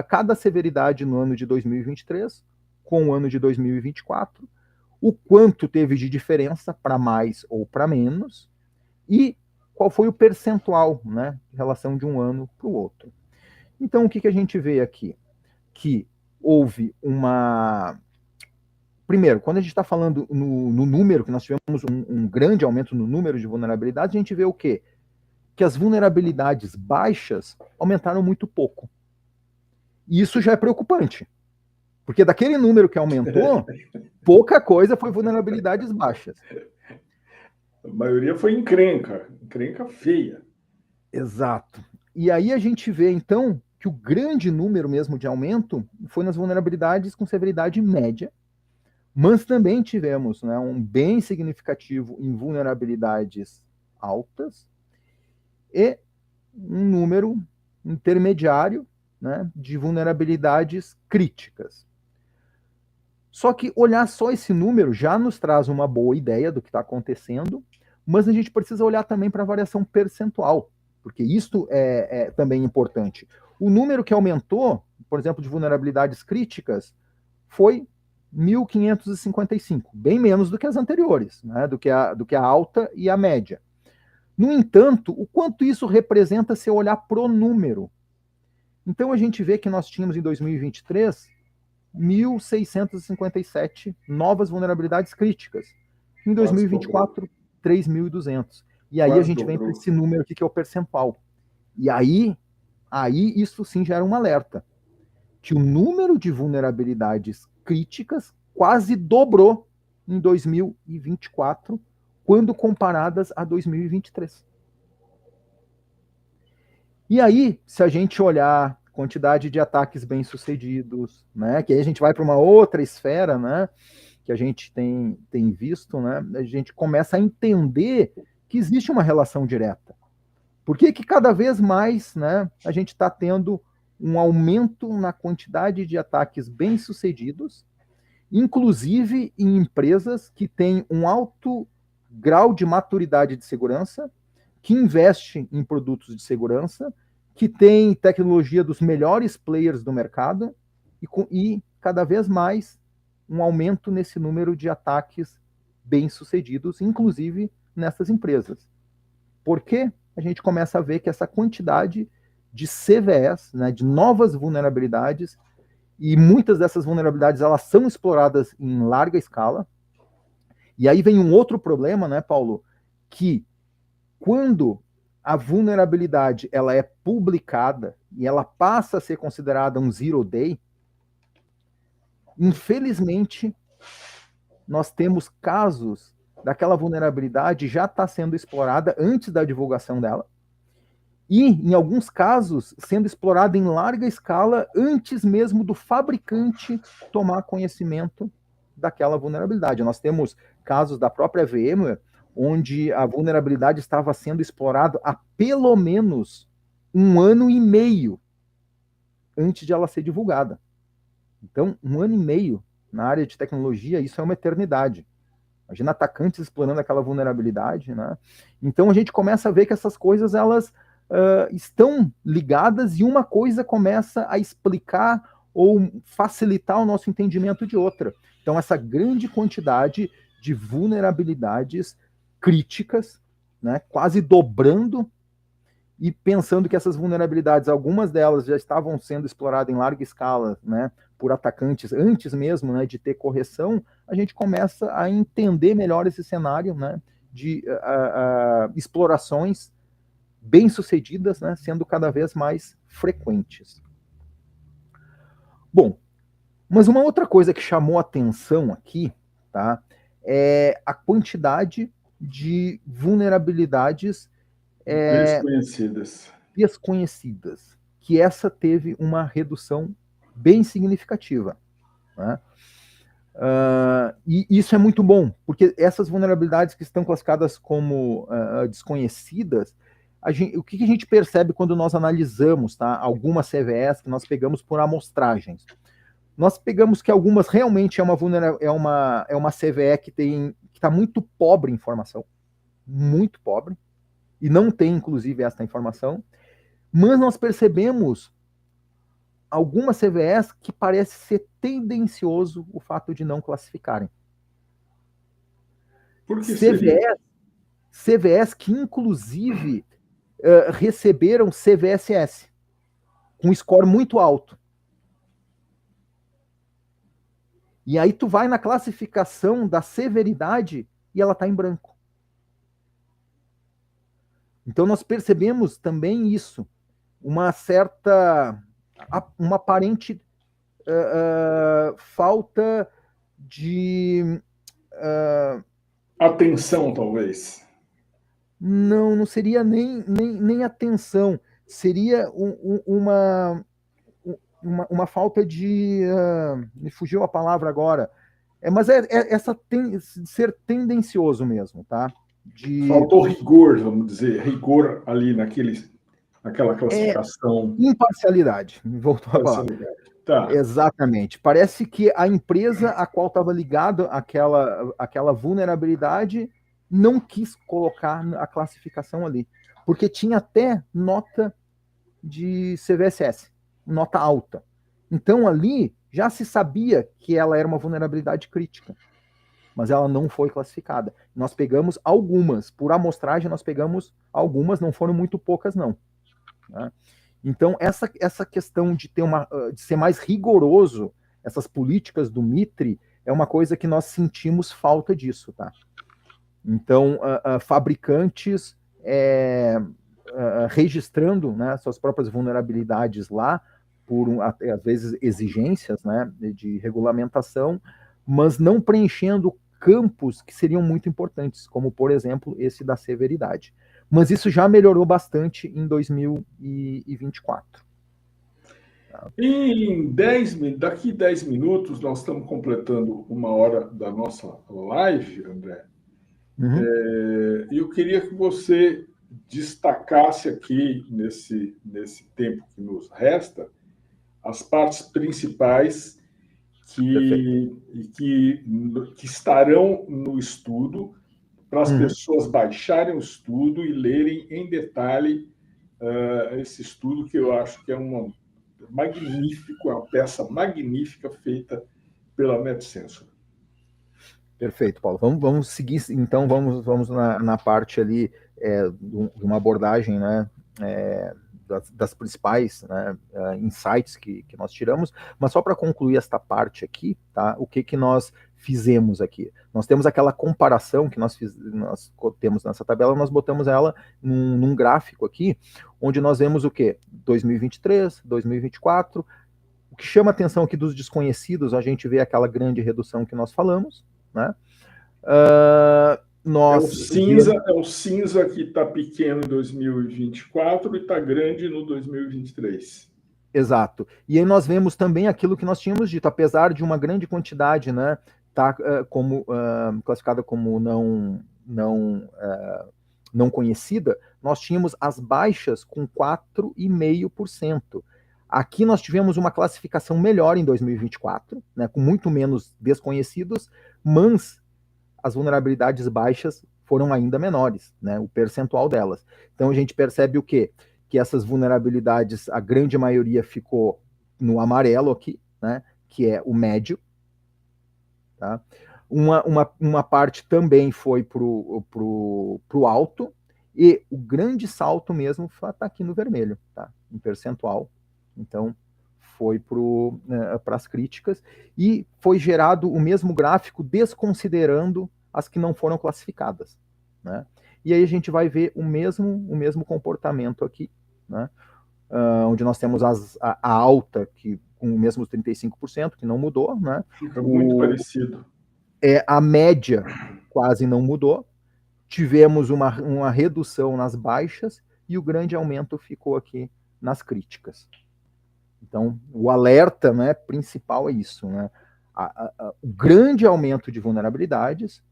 cada severidade no ano de 2023 com o ano de 2024, o quanto teve de diferença para mais ou para menos, e qual foi o percentual, né, em relação de um ano para o outro. Então, o que a gente vê aqui? Que houve uma... Primeiro, quando a gente está falando no número, que nós tivemos um grande aumento no número de vulnerabilidades, a gente vê o quê? Que as vulnerabilidades baixas aumentaram muito pouco. E isso já é preocupante. Porque daquele número que aumentou, pouca coisa foi vulnerabilidades baixas. A maioria foi encrenca feia. Exato. E aí a gente vê, então, que o grande número mesmo de aumento foi nas vulnerabilidades com severidade média, mas também tivemos, né, um bem significativo em vulnerabilidades altas e um número intermediário, né, de vulnerabilidades críticas. Só que olhar só esse número já nos traz uma boa ideia do que está acontecendo, mas a gente precisa olhar também para a variação percentual, porque isto é também importante. O número que aumentou, por exemplo, de vulnerabilidades críticas, foi 1.555, bem menos do que as anteriores, né, do que a alta e a média. No entanto, o quanto isso representa se eu olhar pro número? Então a gente vê que nós tínhamos em 2023 1.657 novas vulnerabilidades críticas. Em 2024, 3.200. E aí a gente vem para esse número aqui que é o percentual. E aí isso sim gera um alerta. Que o número de vulnerabilidades críticas quase dobrou em 2024, quando comparadas a 2023. E aí, se a gente olhar quantidade de ataques bem-sucedidos, né? Que aí a gente vai para uma outra esfera, né? Que a gente tem visto, né? A gente começa a entender que existe uma relação direta. Por que cada vez mais, né, a gente está tendo um aumento na quantidade de ataques bem-sucedidos, inclusive em empresas que têm um alto grau de maturidade de segurança, que investe em produtos de segurança, que tem tecnologia dos melhores players do mercado e cada vez mais um aumento nesse número de ataques bem-sucedidos, inclusive nessas empresas. Por quê? A gente começa a ver que essa quantidade de CVEs, né, de novas vulnerabilidades, e muitas dessas vulnerabilidades elas são exploradas em larga escala. E aí vem um outro problema, né, Paulo, que quando a vulnerabilidade ela é publicada e ela passa a ser considerada um zero day, infelizmente nós temos casos daquela vulnerabilidade já está sendo explorada antes da divulgação dela, e, em alguns casos, sendo explorada em larga escala antes mesmo do fabricante tomar conhecimento daquela vulnerabilidade. Nós temos casos da própria VMware, onde a vulnerabilidade estava sendo explorada há pelo menos 1 ano e meio antes de ela ser divulgada. Então, 1 ano e meio na área de tecnologia, isso é uma eternidade. Imagina atacantes explorando aquela vulnerabilidade, né? Então, a gente começa a ver que essas coisas, elas estão ligadas e uma coisa começa a explicar ou facilitar o nosso entendimento de outra. Então, essa grande quantidade de vulnerabilidades críticas, né, quase dobrando, e pensando que essas vulnerabilidades, algumas delas já estavam sendo exploradas em larga escala, né, por atacantes antes mesmo, né, de ter correção, a gente começa a entender melhor esse cenário, né, de explorações bem-sucedidas, né, sendo cada vez mais frequentes. Bom, mas uma outra coisa que chamou atenção aqui, tá, é a quantidade de vulnerabilidades desconhecidas, que essa teve uma redução bem significativa, né? E isso é muito bom, porque essas vulnerabilidades que estão classificadas como desconhecidas, o que a gente percebe quando nós analisamos, tá, algumas CVEs que nós pegamos por amostragens? Nós pegamos que algumas realmente é uma CVE que está muito pobre em informação, muito pobre, e não tem, inclusive, essa informação, mas nós percebemos algumas CVEs que parece ser tendencioso o fato de não classificarem. Por que seria? CVEs que, inclusive, receberam CVSS, com score muito alto. E aí tu vai na classificação da severidade e ela está em branco. Então nós percebemos também isso, uma aparente falta de atenção, talvez. Não seria nem atenção, seria uma falta de... me fugiu a palavra agora. Mas ser tendencioso mesmo, tá? Faltou rigor, vamos dizer, rigor ali naquela classificação. Imparcialidade, voltou a palavra. Tá. Exatamente. Parece que a empresa a qual estava ligada aquela vulnerabilidade não quis colocar a classificação ali, porque tinha até nota de CVSS, nota alta. Então ali já se sabia que ela era uma vulnerabilidade crítica, mas ela não foi classificada. Nós pegamos algumas, por amostragem nós pegamos algumas, não foram muito poucas não, né? Então essa questão de ser mais rigoroso, essas políticas do MITRE, é uma coisa que nós sentimos falta disso, tá? Então, fabricantes registrando, né, suas próprias vulnerabilidades lá, às vezes, exigências, né, de regulamentação, mas não preenchendo campos que seriam muito importantes, como, por exemplo, esse da severidade. Mas isso já melhorou bastante em 2024. Daqui 10 minutos, nós estamos completando 1 hora da nossa live, André. Uhum. E eu queria que você destacasse aqui, nesse tempo que nos resta, as partes principais que estarão no estudo, para as pessoas baixarem o estudo e lerem em detalhe esse estudo, que eu acho que é uma peça magnífica feita pela NetSensor. Perfeito, Paulo. Vamos seguir, então, vamos na parte ali de uma abordagem, né, das principais, né, insights que nós tiramos, mas só para concluir esta parte aqui, tá? O que nós fizemos aqui? Nós temos aquela comparação que nós temos nessa tabela, nós botamos ela num gráfico aqui, onde nós vemos o quê? 2023, 2024. O que chama a atenção aqui dos desconhecidos, a gente vê aquela grande redução que nós falamos, né? É o cinza que está pequeno em 2024 e está grande no 2023. Exato. E aí nós vemos também aquilo que nós tínhamos dito, apesar de uma grande quantidade, né, tá classificada como não conhecida, nós tínhamos as baixas com 4,5%. Aqui nós tivemos uma classificação melhor em 2024, né, com muito menos desconhecidos, mas as vulnerabilidades baixas foram ainda menores, né, o percentual delas. Então a gente percebe o quê? Que essas vulnerabilidades, a grande maioria ficou no amarelo aqui, né, que é o médio. Tá? Uma parte também foi pro alto, e o grande salto mesmo está aqui no vermelho, tá? Em percentual. Então, foi para as críticas, e foi gerado o mesmo gráfico desconsiderando as que não foram classificadas, né? E aí a gente vai ver o mesmo comportamento aqui, né? Onde nós temos a alta, que com o mesmo 35%, que não mudou, né? Fica muito parecido. A média quase não mudou. Tivemos uma redução nas baixas, e o grande aumento ficou aqui nas críticas. Então, o alerta, né, principal é isso, né? O grande aumento de vulnerabilidades,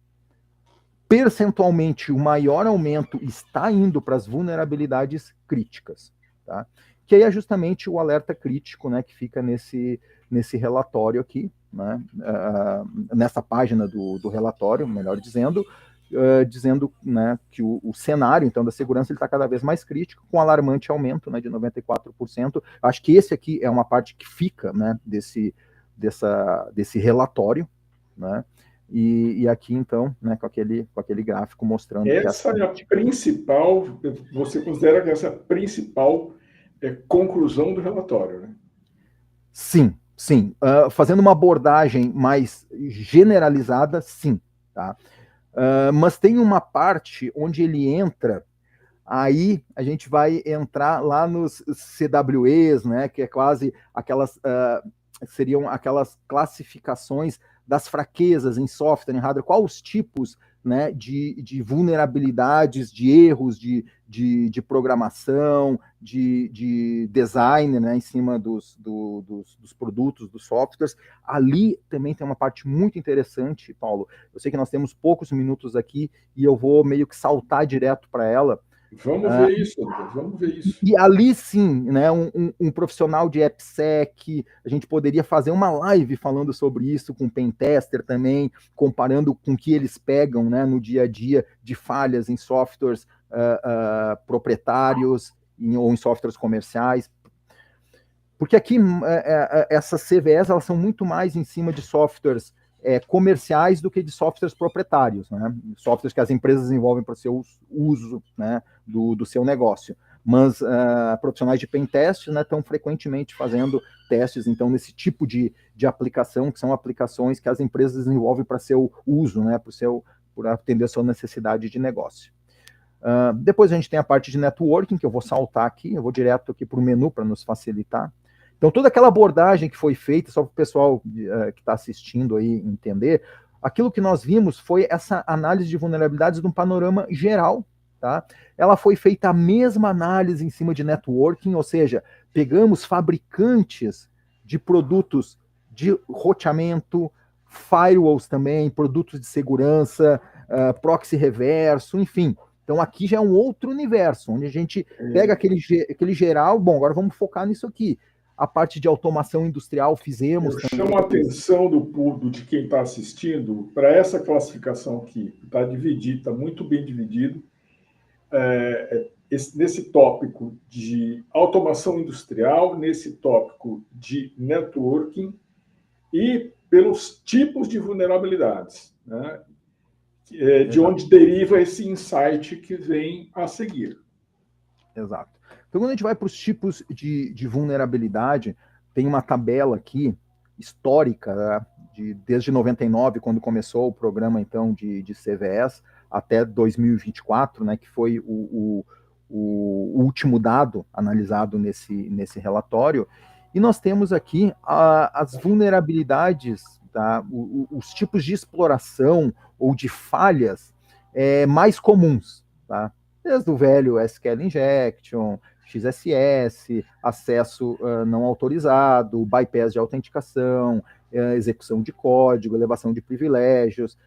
percentualmente o maior aumento está indo para as vulnerabilidades críticas, tá? Que aí é justamente o alerta crítico, né, que fica nesse relatório aqui, né, nessa página do relatório, melhor dizendo, dizendo, né, que o cenário, então, da segurança está cada vez mais crítico, com alarmante aumento, né, de 94%. Acho que esse aqui é uma parte que fica, né, desse relatório, né, e aqui, então, né, com aquele gráfico mostrando... Essa é a principal, você considera que essa é a principal conclusão do relatório, né? Sim. Fazendo uma abordagem mais generalizada, sim, tá? Mas tem uma parte onde ele entra, aí a gente vai entrar lá nos CWEs, né, que é quase aquelas, seriam aquelas classificações das fraquezas em software, em hardware, quais os tipos, né, de vulnerabilidades, de erros de programação, de design, né, em cima dos produtos, dos softwares. Ali também tem uma parte muito interessante, Paulo. Eu sei que nós temos poucos minutos aqui e eu vou meio que saltar direto para ela. Vamos ver isso, vamos ver isso. E ali sim, né, um profissional de AppSec, a gente poderia fazer uma live falando sobre isso com o Pentester também, comparando com o que eles pegam, né, no dia a dia de falhas em softwares proprietários ou em softwares comerciais. Porque aqui essas CVEs elas são muito mais em cima de softwares comerciais do que de softwares proprietários, né? Softwares que as empresas desenvolvem para o seu uso, né, do seu negócio. Mas profissionais de pentest, né, estão frequentemente fazendo testes, então, nesse tipo de aplicação, que são aplicações que as empresas desenvolvem para seu uso, né, para atender a sua necessidade de negócio. Depois a gente tem a parte de networking, que eu vou saltar aqui, eu vou direto aqui para o menu para nos facilitar. Então, toda aquela abordagem que foi feita, só para o pessoal que está assistindo aí entender, aquilo que nós vimos foi essa análise de vulnerabilidades de um panorama geral, tá? Ela foi feita a mesma análise em cima de networking, ou seja, pegamos fabricantes de produtos de roteamento, firewalls também, produtos de segurança, proxy reverso, enfim. Então aqui já é um outro universo, onde a gente pega aquele geral, bom, agora vamos focar nisso aqui. A parte de automação industrial fizemos Eu também. chamo a atenção do público, de quem está assistindo, para essa classificação aqui. Está dividido, está muito bem dividido. Nesse tópico de automação industrial, nesse tópico de networking e pelos tipos de vulnerabilidades, né? De onde deriva esse insight que vem a seguir. Exato. Então, quando a gente vai para os tipos de vulnerabilidade, tem uma tabela aqui histórica, né, desde 99, quando começou o programa então de CVEs, até 2024, né, que foi o último dado analisado nesse relatório. E nós temos aqui as vulnerabilidades, tá, os tipos de exploração ou de falhas mais comuns, tá? Desde o velho SQL Injection, XSS, acesso não autorizado, bypass de autenticação, execução de código, elevação de privilégios,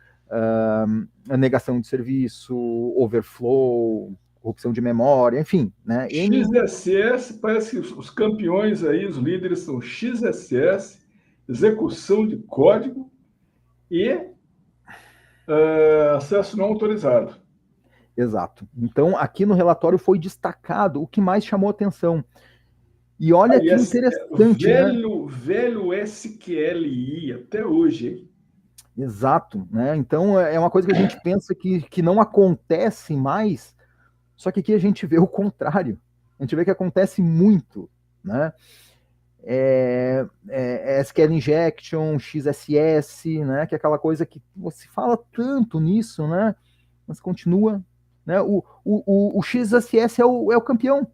negação de serviço, overflow, corrupção de memória, enfim. Né? XSS, parece que os campeões aí, os líderes são XSS, execução de código e acesso não autorizado. Exato. Então, aqui no relatório foi destacado o que mais chamou atenção. E olha que interessante, velho SQLI, até hoje, hein? Exato, né? Então, é uma coisa que a gente pensa que não acontece mais, só que aqui a gente vê o contrário. A gente vê que acontece muito, né? SQL Injection, XSS, né? Que é aquela coisa que você fala tanto nisso, né? Mas continua, né? O XSS é o campeão.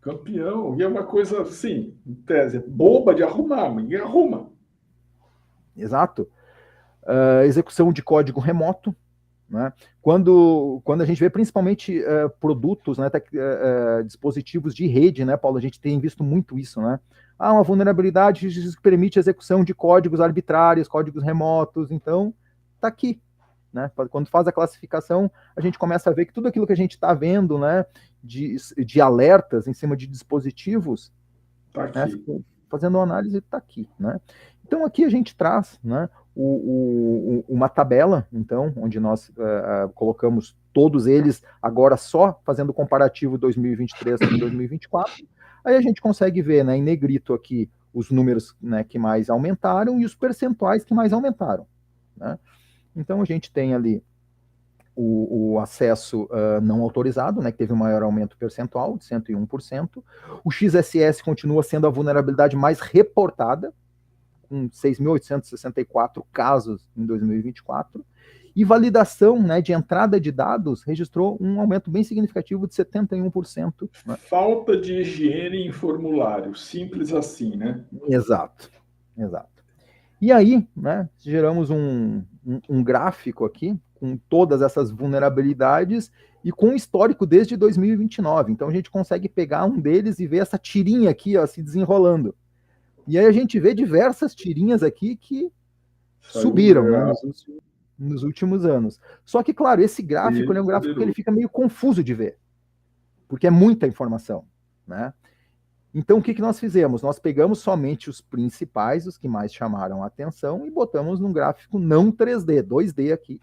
Campeão, e é uma coisa assim, em tese, boba de arrumar, ninguém arruma. Exato. Execução de código remoto, né? Quando a gente vê principalmente produtos, né, dispositivos de rede, né, Paulo, a gente tem visto muito isso, né? Uma vulnerabilidade que permite a execução de códigos arbitrários, códigos remotos, então tá aqui, né? Quando faz a classificação, a gente começa a ver que tudo aquilo que a gente está vendo, né, de alertas em cima de dispositivos, tá aqui. Né, fazendo uma análise, está aqui, né? Então aqui a gente traz, né, uma tabela, então, onde nós colocamos todos eles, agora só fazendo o comparativo 2023 com 2024, aí a gente consegue ver, né, em negrito aqui, os números, né, que mais aumentaram e os percentuais que mais aumentaram, né? Então a gente tem ali o acesso não autorizado, né, que teve um maior aumento percentual, de 101%. O XSS continua sendo a vulnerabilidade mais reportada, com 6.864 casos em 2024, e validação, né, de entrada de dados registrou um aumento bem significativo de 71%. Né? Falta de higiene em formulário, simples assim, né? Exato. E aí, né, geramos um gráfico aqui com todas essas vulnerabilidades e com histórico desde 2029. Então a gente consegue pegar um deles e ver essa tirinha aqui, ó, se desenrolando. E aí a gente vê diversas tirinhas aqui que subiram, né, nos últimos anos. Só que, claro, esse gráfico é um gráfico que ele fica meio confuso de ver, porque é muita informação, né? Então, o que nós fizemos? Nós pegamos somente os principais, os que mais chamaram a atenção, e botamos num gráfico não 3D, 2D aqui,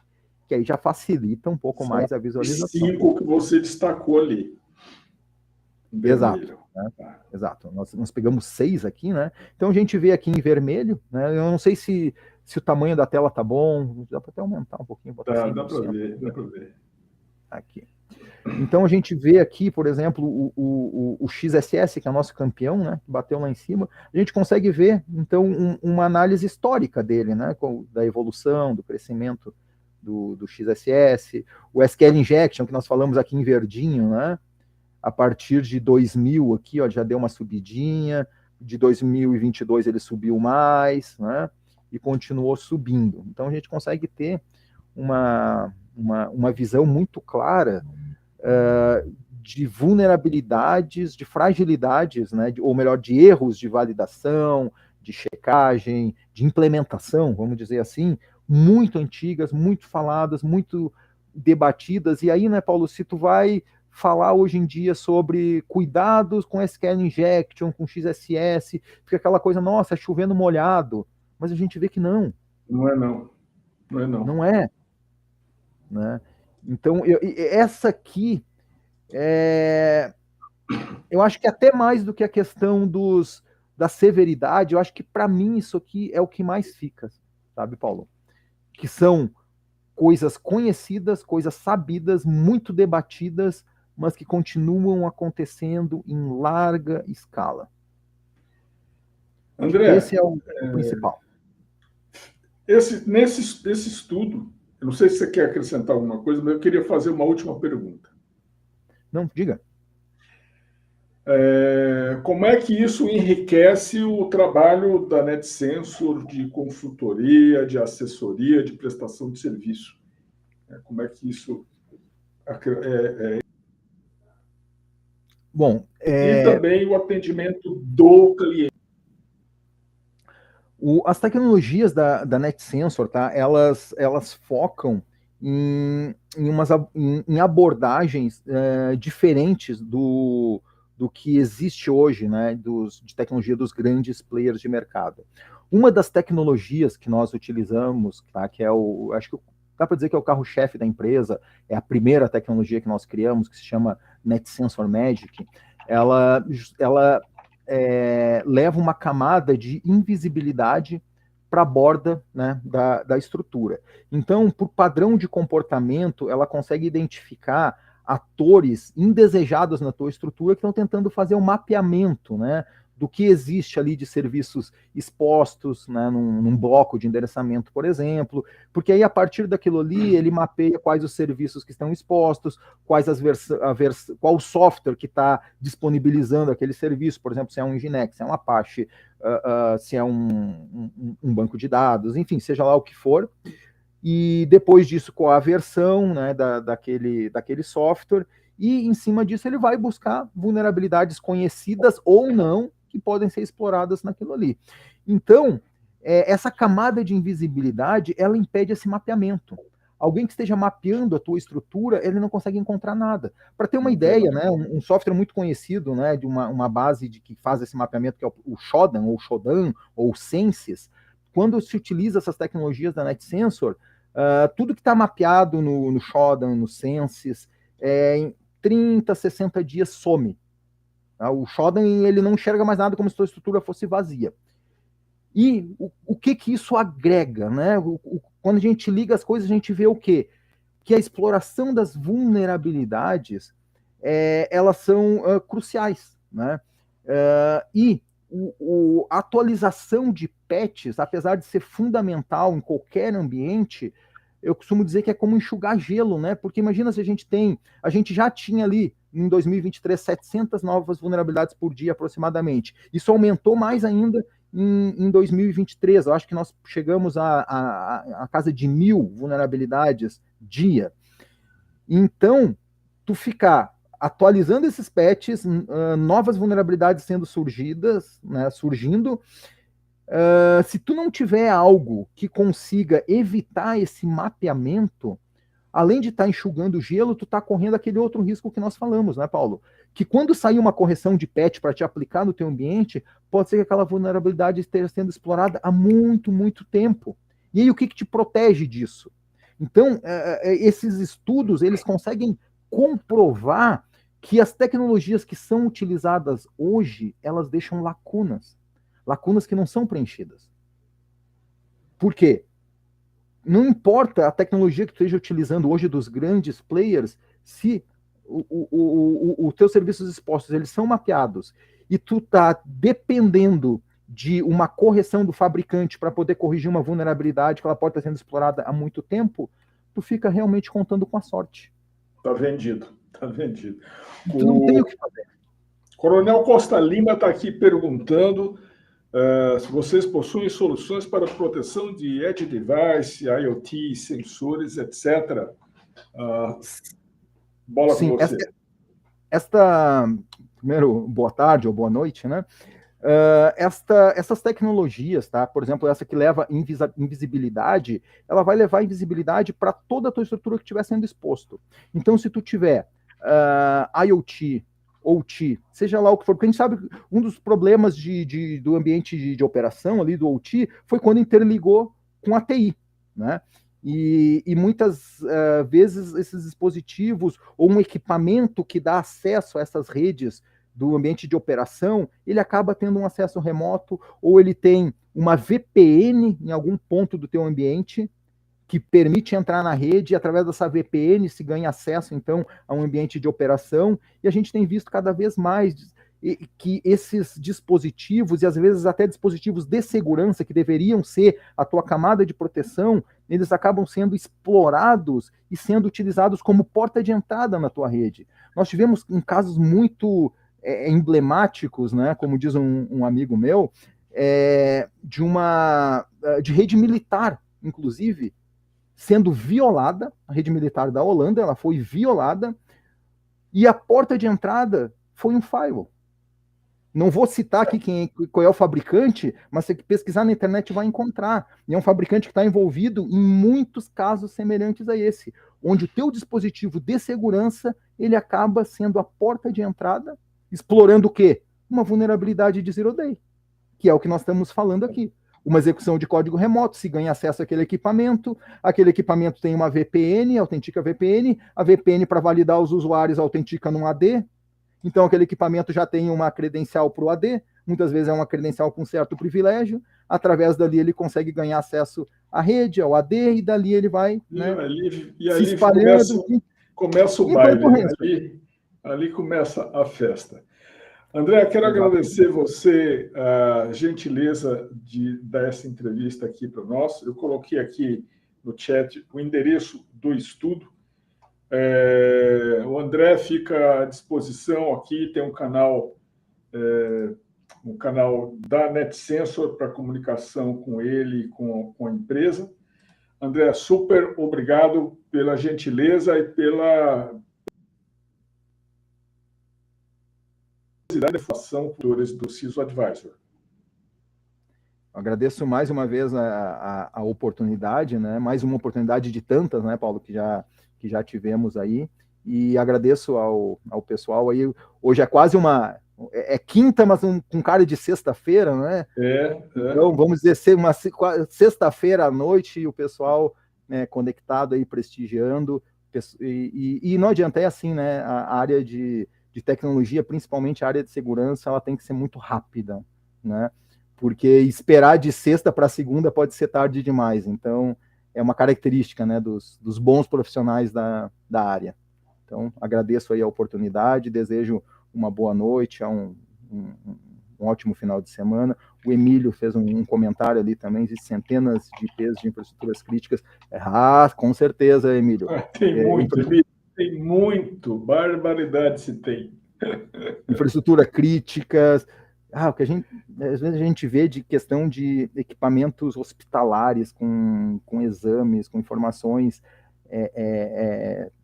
que aí já facilita um pouco mais a visualização. 5 que você destacou ali. Exato. Né? Exato. Nós pegamos 6 aqui, né? Então a gente vê aqui em vermelho, né? Eu não sei se o tamanho da tela tá bom, dá para até aumentar um pouquinho. Botar dá para ver, dá para ver. Aqui. Então a gente vê aqui, por exemplo, o XSS, que é o nosso campeão, né? Que bateu lá em cima. A gente consegue ver, então, uma análise histórica dele, né? Da evolução, do crescimento do XSS. O SQL Injection, que nós falamos aqui em verdinho, né? A partir de 2000 aqui, ó, já deu uma subidinha. De 2022 ele subiu mais, né? E continuou subindo. Então a gente consegue ter uma visão muito clara de vulnerabilidades, de fragilidades, né, ou melhor, de erros de validação, de checagem, de implementação, vamos dizer assim, muito antigas, muito faladas, muito debatidas. E aí, né, Paulo, se tu vai falar hoje em dia sobre cuidados com SQL injection, com XSS, fica aquela coisa, nossa, é chovendo molhado, mas a gente vê que não. Não é não. Não é não. Não é. Né? Então, essa aqui, eu acho que até mais do que a questão da severidade, eu acho que para mim isso aqui é o que mais fica, sabe, Paulo? Que são coisas conhecidas, coisas sabidas, muito debatidas, mas que continuam acontecendo em larga escala. André, esse é o principal. Esse estudo, eu não sei se você quer acrescentar alguma coisa, mas eu queria fazer uma última pergunta. Não, diga. Como é que isso enriquece o trabalho da NetSensor de consultoria, de assessoria, de prestação de serviço? Como é que isso... Bom, E também o atendimento do cliente. As tecnologias da NetSensor, tá? Elas focam em abordagens diferentes do que existe hoje, né? De tecnologia dos grandes players de mercado. Uma das tecnologias que nós utilizamos, tá? Que acho que dá para dizer que é o carro-chefe da empresa, é a primeira tecnologia que nós criamos, que se chama NetSensor Magic. Ela leva uma camada de invisibilidade para a borda, né, da estrutura. Então, por padrão de comportamento, ela consegue identificar atores indesejados na tua estrutura que estão tentando fazer um mapeamento, né, do que existe ali de serviços expostos, né, num bloco de endereçamento, por exemplo, porque aí a partir daquilo ali ele mapeia quais os serviços que estão expostos, qual o software que está disponibilizando aquele serviço, por exemplo, se é um Nginx, se é um Apache, se é um banco de dados, enfim, seja lá o que for. E depois disso, qual a versão, né, daquele software, e em cima disso ele vai buscar vulnerabilidades conhecidas ou não, que podem ser exploradas naquilo ali. Então, essa camada de invisibilidade, ela impede esse mapeamento. Alguém que esteja mapeando a tua estrutura, ele não consegue encontrar nada. Para ter uma ideia, né, um software muito conhecido, né, de uma base que faz esse mapeamento, que é o Shodan, ou Censys, quando se utiliza essas tecnologias da NetSensor, tudo que está mapeado no Shodan, no Censys, em 30, 60 dias some. O Shodan, ele não enxerga mais nada, como se a estrutura fosse vazia. E o que isso agrega, né? Quando a gente liga as coisas, a gente vê o quê? Que a exploração das vulnerabilidades, elas são cruciais, né? E a atualização de patches, apesar de ser fundamental em qualquer ambiente, eu costumo dizer que é como enxugar gelo, né? Porque imagina se a gente já tinha ali em 2023 700 novas vulnerabilidades por dia aproximadamente. Isso aumentou mais ainda em 2023. Eu acho que nós chegamos a casa de 1.000 vulnerabilidades dia. Então, tu ficar atualizando esses patches, novas vulnerabilidades sendo surgindo, se tu não tiver algo que consiga evitar esse mapeamento, além de estar enxugando o gelo, tu está correndo aquele outro risco que nós falamos, né, Paulo? Que quando sair uma correção de patch para te aplicar no teu ambiente, pode ser que aquela vulnerabilidade esteja sendo explorada há muito, muito tempo. E aí o que te protege disso? Então, esses estudos, eles conseguem comprovar que as tecnologias que são utilizadas hoje, elas deixam lacunas que não são preenchidas. Por quê? Não importa a tecnologia que tu esteja utilizando hoje dos grandes players, se os teus serviços expostos eles são mapeados e tu está dependendo de uma correção do fabricante para poder corrigir uma vulnerabilidade que ela pode estar sendo explorada há muito tempo, tu fica realmente contando com a sorte. Está vendido, está vendido. Tu não tem o que fazer. Coronel Costa Lima está aqui perguntando se vocês possuem soluções para proteção de edge device, IoT, sensores, etc. Bola com você. Primeiro, boa tarde ou boa noite, né? Essas tecnologias, tá? Por exemplo, essa que leva invisibilidade, ela vai levar invisibilidade para toda a tua estrutura que estiver sendo exposto. Então, se tu tiver IoT, OT, seja lá o que for, porque a gente sabe que um dos problemas do ambiente de operação ali, do OT, foi quando interligou com a TI, né? E muitas vezes esses dispositivos ou um equipamento que dá acesso a essas redes do ambiente de operação, ele acaba tendo um acesso remoto, ou ele tem uma VPN em algum ponto do teu ambiente, que permite entrar na rede, e através dessa VPN se ganha acesso, então, a um ambiente de operação, e a gente tem visto cada vez mais que esses dispositivos, e às vezes até dispositivos de segurança, que deveriam ser a tua camada de proteção, eles acabam sendo explorados e sendo utilizados como porta de entrada na tua rede. Nós tivemos casos muito emblemáticos, né, como diz um amigo meu, de rede militar, inclusive, sendo violada, a rede militar da Holanda, ela foi violada, e a porta de entrada foi um firewall. Não vou citar aqui qual é o fabricante, mas se pesquisar na internet vai encontrar. E é um fabricante que está envolvido em muitos casos semelhantes a esse, onde o teu dispositivo de segurança, ele acaba sendo a porta de entrada, explorando o quê? Uma vulnerabilidade de Zero Day, que é o que nós estamos falando aqui. Uma execução de código remoto, se ganha acesso àquele equipamento tem uma VPN, autentica a VPN para validar os usuários autentica num AD, então aquele equipamento já tem uma credencial para o AD, muitas vezes é uma credencial com certo privilégio, através dali ele consegue ganhar acesso à rede, ao AD, e dali ele vai se espalhando. Começa o baile, ali começa a festa. André, quero agradecer você a gentileza de dar essa entrevista aqui para nós. Eu coloquei aqui no chat o endereço do estudo. O André fica à disposição aqui, tem um canal da NetSensor para comunicação com ele e com a empresa. André, super obrigado pela gentileza e pela informação do CISO Advisor. Agradeço mais uma vez a oportunidade, né? Mais uma oportunidade de tantas, né, Paulo, que já tivemos aí, e agradeço ao pessoal aí. Hoje é quase quinta, mas com cara de sexta-feira, né? Então, vamos dizer, ser uma sexta-feira à noite, e o pessoal, né, conectado aí, prestigiando, e não adianta, é assim, né? A área de tecnologia, principalmente a área de segurança, ela tem que ser muito rápida, né? Porque esperar de sexta para segunda pode ser tarde demais. Então, é uma característica, né, dos bons profissionais da área. Então, agradeço aí a oportunidade, desejo uma boa noite, um ótimo final de semana. O Emílio fez um comentário ali também, de centenas de IPs de infraestruturas críticas. Com certeza, Emílio. Tem muito, barbaridade se tem. Infraestrutura críticas, o que às vezes a gente vê de questão de equipamentos hospitalares com exames, com informações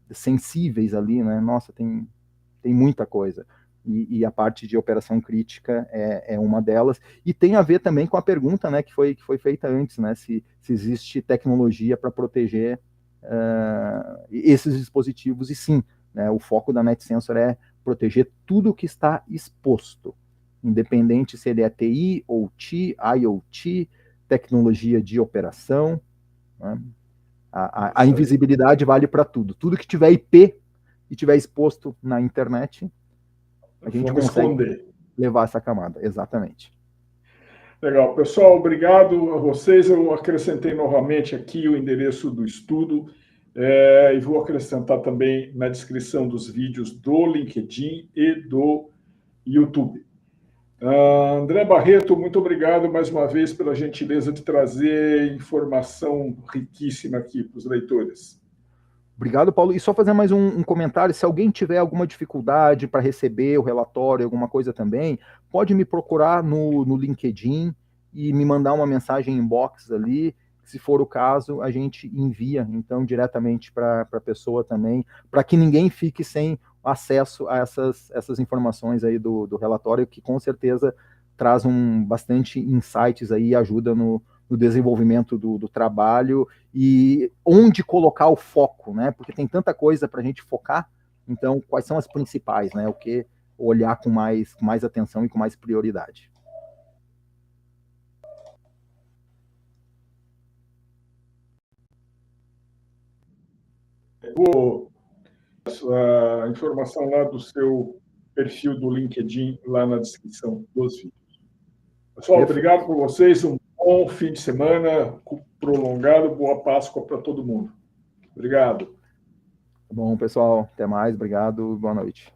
sensíveis ali, né? Nossa, tem muita coisa. E a parte de operação crítica é uma delas. E tem a ver também com a pergunta, né, que foi feita antes, né? Se existe tecnologia para proteger esses dispositivos, e sim, né, o foco da NetSensor é proteger tudo que está exposto, independente se ele é TI, OT, IoT, tecnologia de operação, né? A invisibilidade vale para tudo. Tudo que tiver IP e tiver exposto na internet, a gente consegue levar essa camada. Exatamente. Legal. Pessoal, obrigado a vocês. Eu acrescentei novamente aqui o endereço do estudo e vou acrescentar também na descrição dos vídeos do LinkedIn e do YouTube. André Barreto, muito obrigado mais uma vez pela gentileza de trazer informação riquíssima aqui para os leitores. Obrigado, Paulo. E só fazer mais um comentário, se alguém tiver alguma dificuldade para receber o relatório, alguma coisa também, pode me procurar no LinkedIn e me mandar uma mensagem inbox ali. Se for o caso, a gente envia, então, diretamente para a pessoa também, para que ninguém fique sem acesso a essas informações aí do relatório, que com certeza traz bastante insights aí e ajuda no desenvolvimento do trabalho e onde colocar o foco, né? Porque tem tanta coisa para a gente focar, então quais são as principais, né? O que olhar com mais atenção e com mais prioridade. Vou a informação lá do seu perfil do LinkedIn lá na descrição dos vídeos. Pessoal, Perfeito. obrigado por vocês, um bom fim de semana prolongado, boa Páscoa para todo mundo. Obrigado. Bom, pessoal, até mais, obrigado, boa noite.